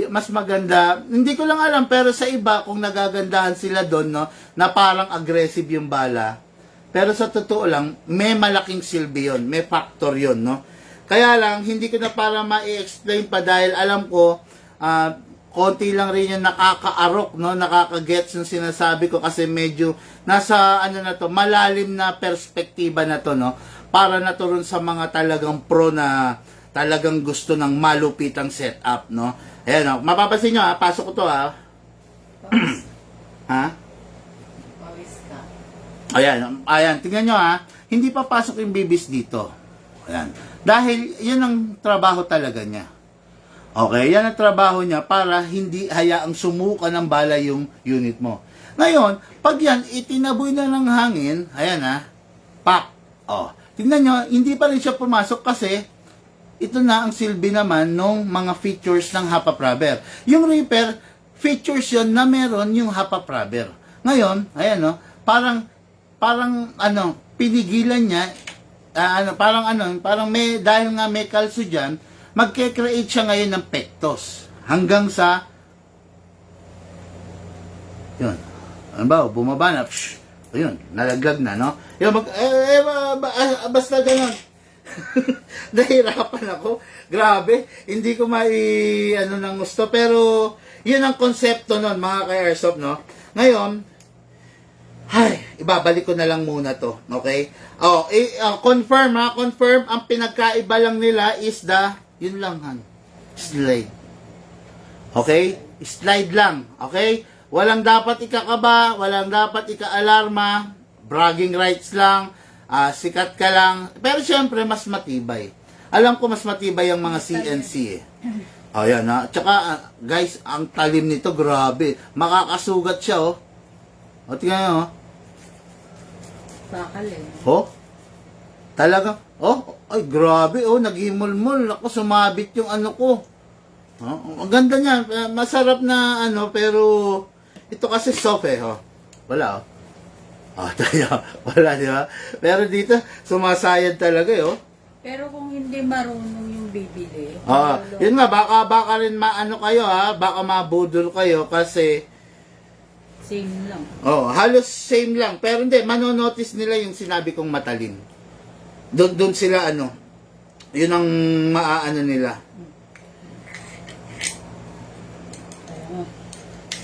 mas maganda, hindi ko lang alam, pero sa iba, kung nagagandahan sila doon, no, na parang aggressive yung bala, pero sa totoo lang, may malaking silbi yun, may factor yun, no? Kaya lang, hindi ko na para ma-explain pa dahil alam ko, konti lang rin yung nakaka-arok, no? Nakaka-gets yung sinasabi ko kasi medyo nasa, na to, malalim na perspektiba na to, no? Para na to rin sa mga talagang pro na talagang gusto ng malupitang setup, no? Ayan, no? Mapapansin nyo, ha? Pasok ko to, ha? Ha? Ayan, tingnan nyo ha, hindi pa pasok yung bibis dito. Ayan. Dahil yan ang trabaho talaga niya. Okay, yan ang trabaho niya para hindi hayaang sumuka ng bala yung unit mo. Ngayon, pag yan itinaboy na ng hangin, ayan ha, pak. Oh, tingnan nyo, hindi pa rin siya pumasok kasi ito na ang silbi naman ng mga features ng HAPA Rubber. Yung Reaper, features yon na meron yung HAPA Rubber. Ngayon, ayan no, parang pinigilan niya, parang may, dahil nga may kalso dyan, magke-create siya ngayon ng pectus. Hanggang sa, yun, ano ba, bumaba na, ayun, nalaglag na, no? Yun, basta ganun. Nahirapan ako. Grabe, hindi ko ng gusto, pero, yun ang konsepto nun, mga ka-airsoft, no? Ngayon, ibabalik ko na lang muna to, okay? Confirm ang pinagkaiba lang nila is yun lang slide. Okay? Slide lang, okay? Walang dapat ikakaba, walang dapat ika-alarma, bragging rights lang, sikat ka lang, pero syempre mas matibay. Alam ko mas matibay ang mga CNC eh. Ayan ha. Tsaka, guys, ang talim nito, grabe. Makakasugat siya, oh. O, tingnan nyo, oh. Bakal eh. Oh? Talaga? Oh? Ay, grabe, oh. Naghimulmul. Ako, sumabit yung ano ko. Oh, ang ganda niya. Masarap na pero ito kasi soft eh, oh. Wala, oh. Tayo. Wala, di ba? Pero dito, sumasayad talaga, eh, oh. Pero kung hindi marunong yung bibili, yun nga, baka rin kayo, ha? Baka mabudol kayo kasi same lang. halos same lang. Pero hindi, manonotice nila yung sinabi kong matalim. Doon sila, yun ang maaano nila.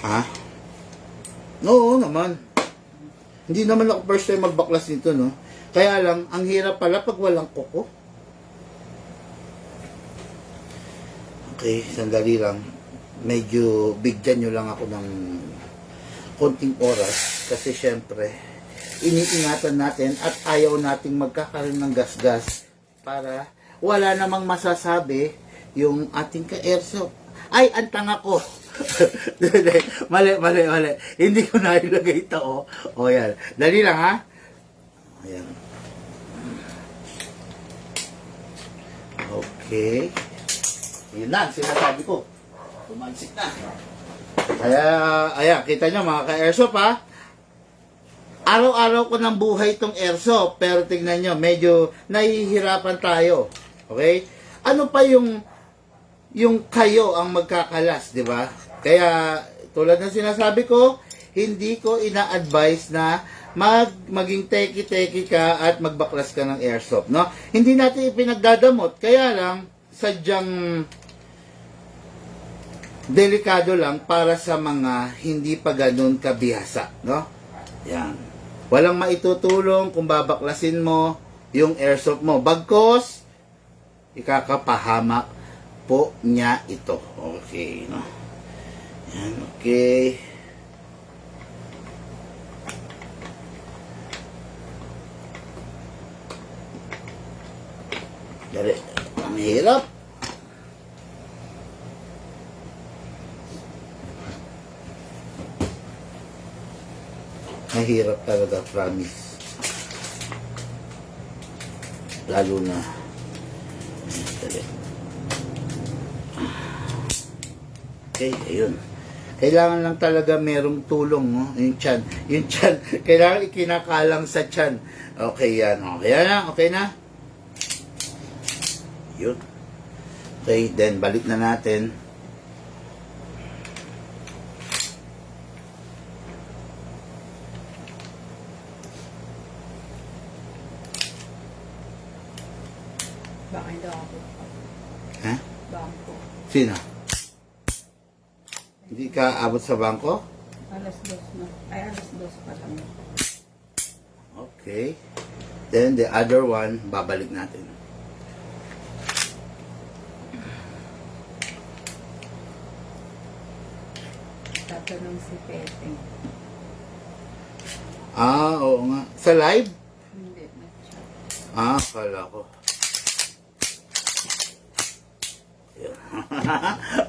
Ha? Oo naman. Hindi naman ako first time magbaklas nito, no? Kaya lang, ang hirap pala pag walang kuko. Okay, sandali lang. Medyo bigyan nyo lang ako ng konting oras kasi syempre iniingatan natin at ayaw nating magkakaroon ng gasgas para wala namang masasabi yung ating ka-airsoft. Ay, ang tanga ko. mali. Hindi ko na ilagay ito, oh. Yan. Dali lang, ha? Ayan. Okay. Yun na, sinasabi ko. Tumansik na. Kaya, ayan, kita nyo mga ka-airsoft, ha? Araw-araw ko ng buhay itong airsoft, pero tingnan nyo, medyo nahihirapan tayo. Okay? Ano pa yung kayo ang magkakalas, di ba? Kaya, tulad ng sinasabi ko, hindi ko ina-advise na maging teki-teki ka at magbaklas ka ng airsoft, no? Hindi natin ipinagdadamot, kaya lang sadyang delikado lang para sa mga hindi pa ganun kabihasa, no? Yan. Walang maitutulong kung babaklasin mo yung airsoft mo. Bagkos, ikakapahamak po niya ito. Okay, no? Yan, okay. Dali. Ang hirap. Mahirap talaga, promise. Lalo na. Dali. Okay, ayun. Kailangan lang talaga merong tulong, no? Yung tiyan. Yung tiyan. Kailangan ikinakalang sa tiyan. Okay yan. Okay na? Okay na? Yun. Okay, then balik na natin. Baka hindi ako. Ha? Bangko. Sino? Hindi ka abot sa bangko? Alas 2 na. Ay, alas 2 pa lang. Okay. Then the other one, babalik natin. Tatanong si Peteng. Ah, oo nga. Sa live? Hindi, nag-chat. Ah, kala ko.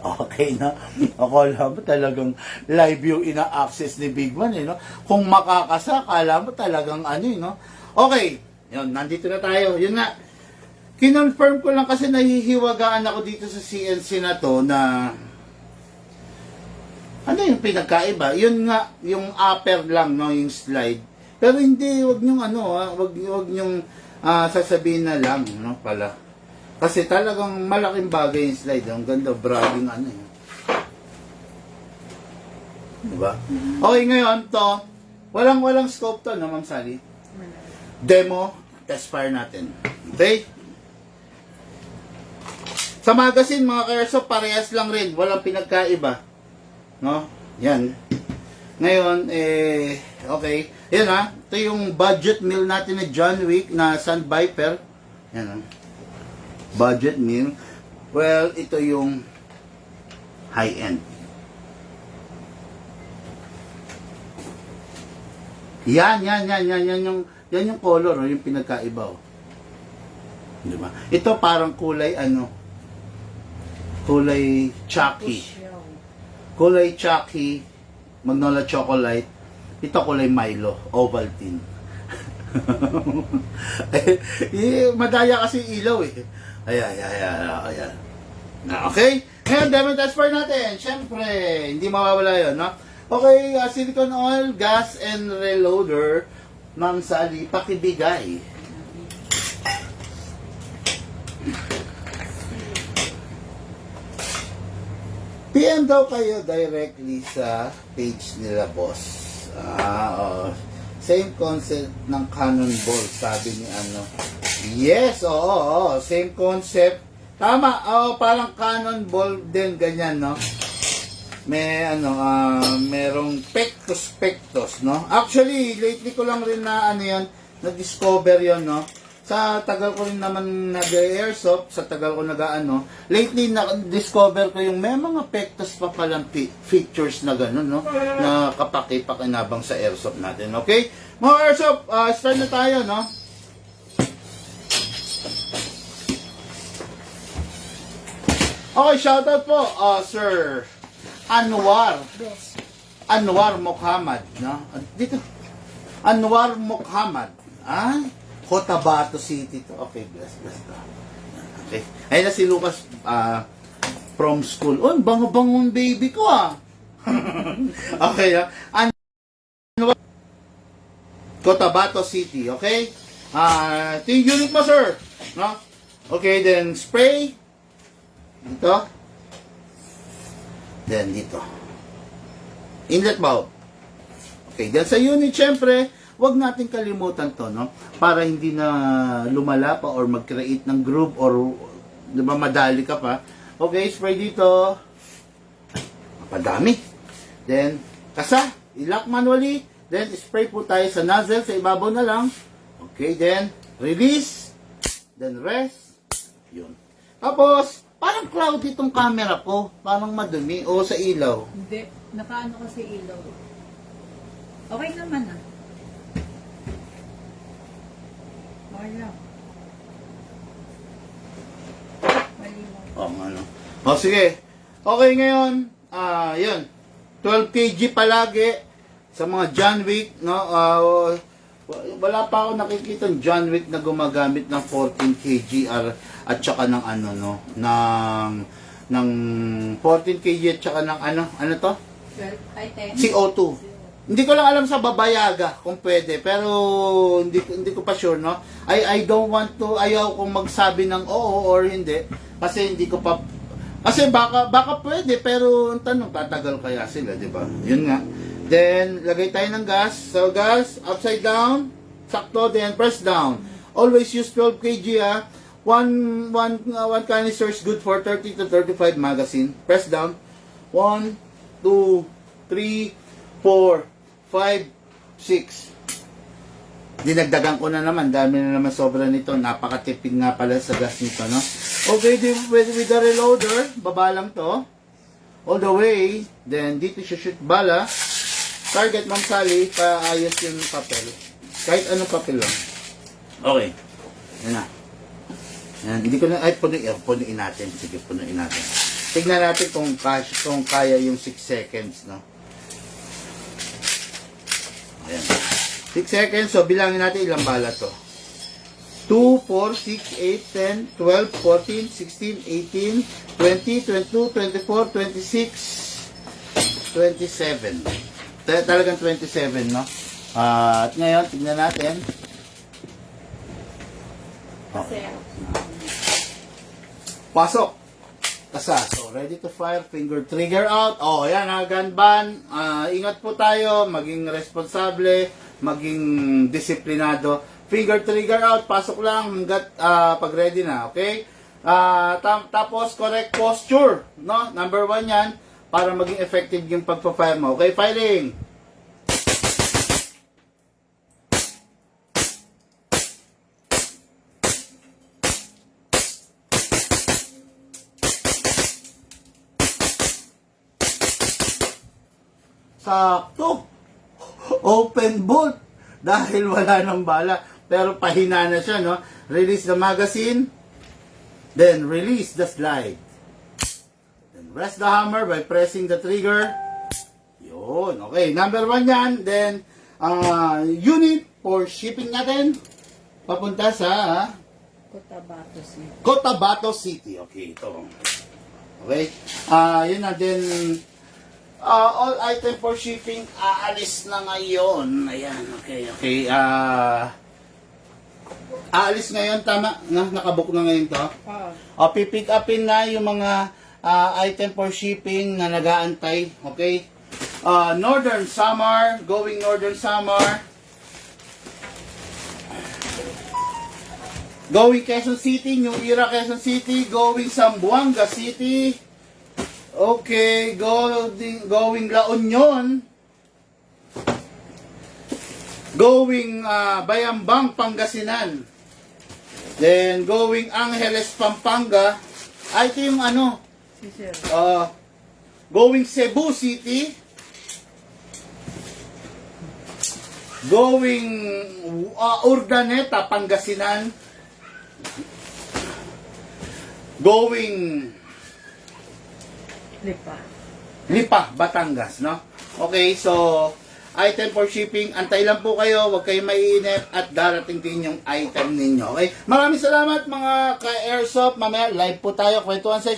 Okay na. Akala mo talagang live yung ina-access ni Big Man, eh, no? Kung makakasa, akala mo talagang ano, eh, no? Okay. Yun, nandito na tayo. Yun nga. Kinonfirm ko lang kasi nahihiwagaan ako dito sa CNC na to na ano yung pinagkaiba? Yun nga, yung upper lang, no, yung slide. Pero hindi, wag nyong ano, wag nyong sasabihin na lang, no, pala. Kasi talagang malaking bagay yung slide. Ang ganda, bragging ano yun. Diba? Okay, ngayon to, walang scope to, no, Ma'am Sally? Demo, test fire natin. Okay? Sa magazine, mga ka-airsoft, parehas lang rin. Walang pinagkaiba. No? Yan. Ngayon, okay. Yan ha. Ito yung budget meal natin na John Wick na Sand Viper. Yan ha. Budget meal. Well, ito yung high-end. Yan yung color, yung pinagkaiba, oh. Di ba? Ito parang kulay, kulay Chucky. Kulay Chucky, Magnolia Chocolate. Ito kulay Milo, Ovaltine. Madaya kasi ilaw, eh. Ayan. Okay? Ngayon, demo test fire natin. Siyempre, hindi mawawala yun, no? Okay, silicone oil, gas, and reloader. Ma'am Sally, pakibigay. PM daw kayo directly sa page nila, boss. Same concept ng cannonball, sabi ni ano. Yes, oo, same concept. Tama, parang cannonball din, ganyan, no? May, merong pectus, no? Actually, lately ko lang rin na, na-discover yon, no? Sa tagal ko rin naman nag-airsoft, sa tagal ko lately na-discover ko yung may mga pectus pa palang features na gano'n, no? Na kapaki-pakinabang sa airsoft natin, okay? Mga airsoft, start na tayo, no? Okay, shoutout po, Sir Anwar Muhammad, no? Dito, Anwar Muhammad, Cotabato City to. Okay, bless. Okay. Ayun na si Lucas from school. Oh, bango-bango baby ko, Okay, Cotabato City, okay? Ito yung unit mo, sir. No? Okay, then spray. Dito. Then dito. Inlet valve. Okay, dyan sa unit, syempre, wag natin kalimutan to, no? Para hindi na lumala pa or mag-create ng groove or, di ba, madali ka pa. Okay, spray dito. Mapadami. Then, kasa, i-lock manually. Then, spray po tayo sa nozzle, sa ibabaw na lang. Okay, then, release. Then, rest. Yun. Tapos, parang cloudy itong camera ko. Parang madumi. O, sa ilaw. Hindi. Nakaano kasi ilaw. Okay naman ah. Okay lang. Malinaw. Ano. O, sige. Okay, ngayon, yun. 12 kg palagi sa mga John Wick, no? Wala pa ako nakikita ng John Wick na gumagamit ng 14 kg at saka ng ano, no? Ng 14 kg at saka ng ano to? 12, ay 10. CO2. Hindi ko lang alam sa Babayaga kung pwede, pero hindi ko pa sure, no? I don't want to, ayaw kong magsabi ng oo or hindi kasi hindi ko pa, kasi baka pwede, pero ang tanong, tatagal kaya sila, di ba? Yun nga. Then, lagay tayo ng gas. So, gas, upside down, sakto, then press down. Always use 12 kg, ah. One canister is good for 30 to 35 magazine. Press down. 1, 2, 3, 4, 5, 6. Dinagdagan ko na naman. Dami na naman sobra nito. Napakatipid nga pala sa gas nito, no? Okay, with the reloader, baba lang to. All the way. Then, dito siya shoot bala. Target, Ma'am Sally, paayos yung papel. Kahit anong papel lang. Okay. Yan na. Yan. Hindi ko na, punuin natin. Sige, punuin natin. Tignan natin kung kaya yung 6 seconds, no? Ayan. 6 seconds, so bilangin natin ilang bala to. 2, 4, 6, 8, 10, 12, 14, 16, 18, 20, 22, 24, 26, 27. Talagang 27, no? At ngayon, tignan natin. Kasi, Pasok! Kasa. So, ready to fire. Finger trigger out. Oh, ayan ha, gun ban. Ingat po tayo. Maging responsable. Maging disiplinado. Finger trigger out. Pasok lang hanggat pag ready na. Okay? Tapos, correct posture. No? Number 1 yan. Para maging effective yung pagpa-fire mo. Okay, firing! Sakto! Open bolt! Dahil wala ng bala. Pero pahina na siya, no? Release the magazine. Then, release the slide. Rest the hammer by pressing the trigger. Yun. Okay. Number 1 yan. Then, unit for shipping natin. Papunta sa Cotabato City. Cotabato City. Okay. Ito. Okay. Yun na. Then, all item for shipping, aalis na ngayon. Ayan. Okay. Okay. Aalis ngayon. Tama. Nakabook na ngayon to. Pipick upin na yung mga item for shipping na nag-aantay. Okay? Northern Samar, going Northern Samar. Going Quezon City, New Era Quezon City, going Zamboanga City. Okay, going La Union. Going Bayambang, Pangasinan. Then going Angeles, Pampanga. Ito yung ano, Si Sir. going Cebu City, going Urdaneta, Pangasinan, going Lipa, Batangas, no? Okay, so item for shipping, antay lang po kayo, huwag kayong maiinip at darating din yung item ninyo. Okay? Maraming salamat mga ka-airsoft. Mamaya live po tayo, kwentuhan session.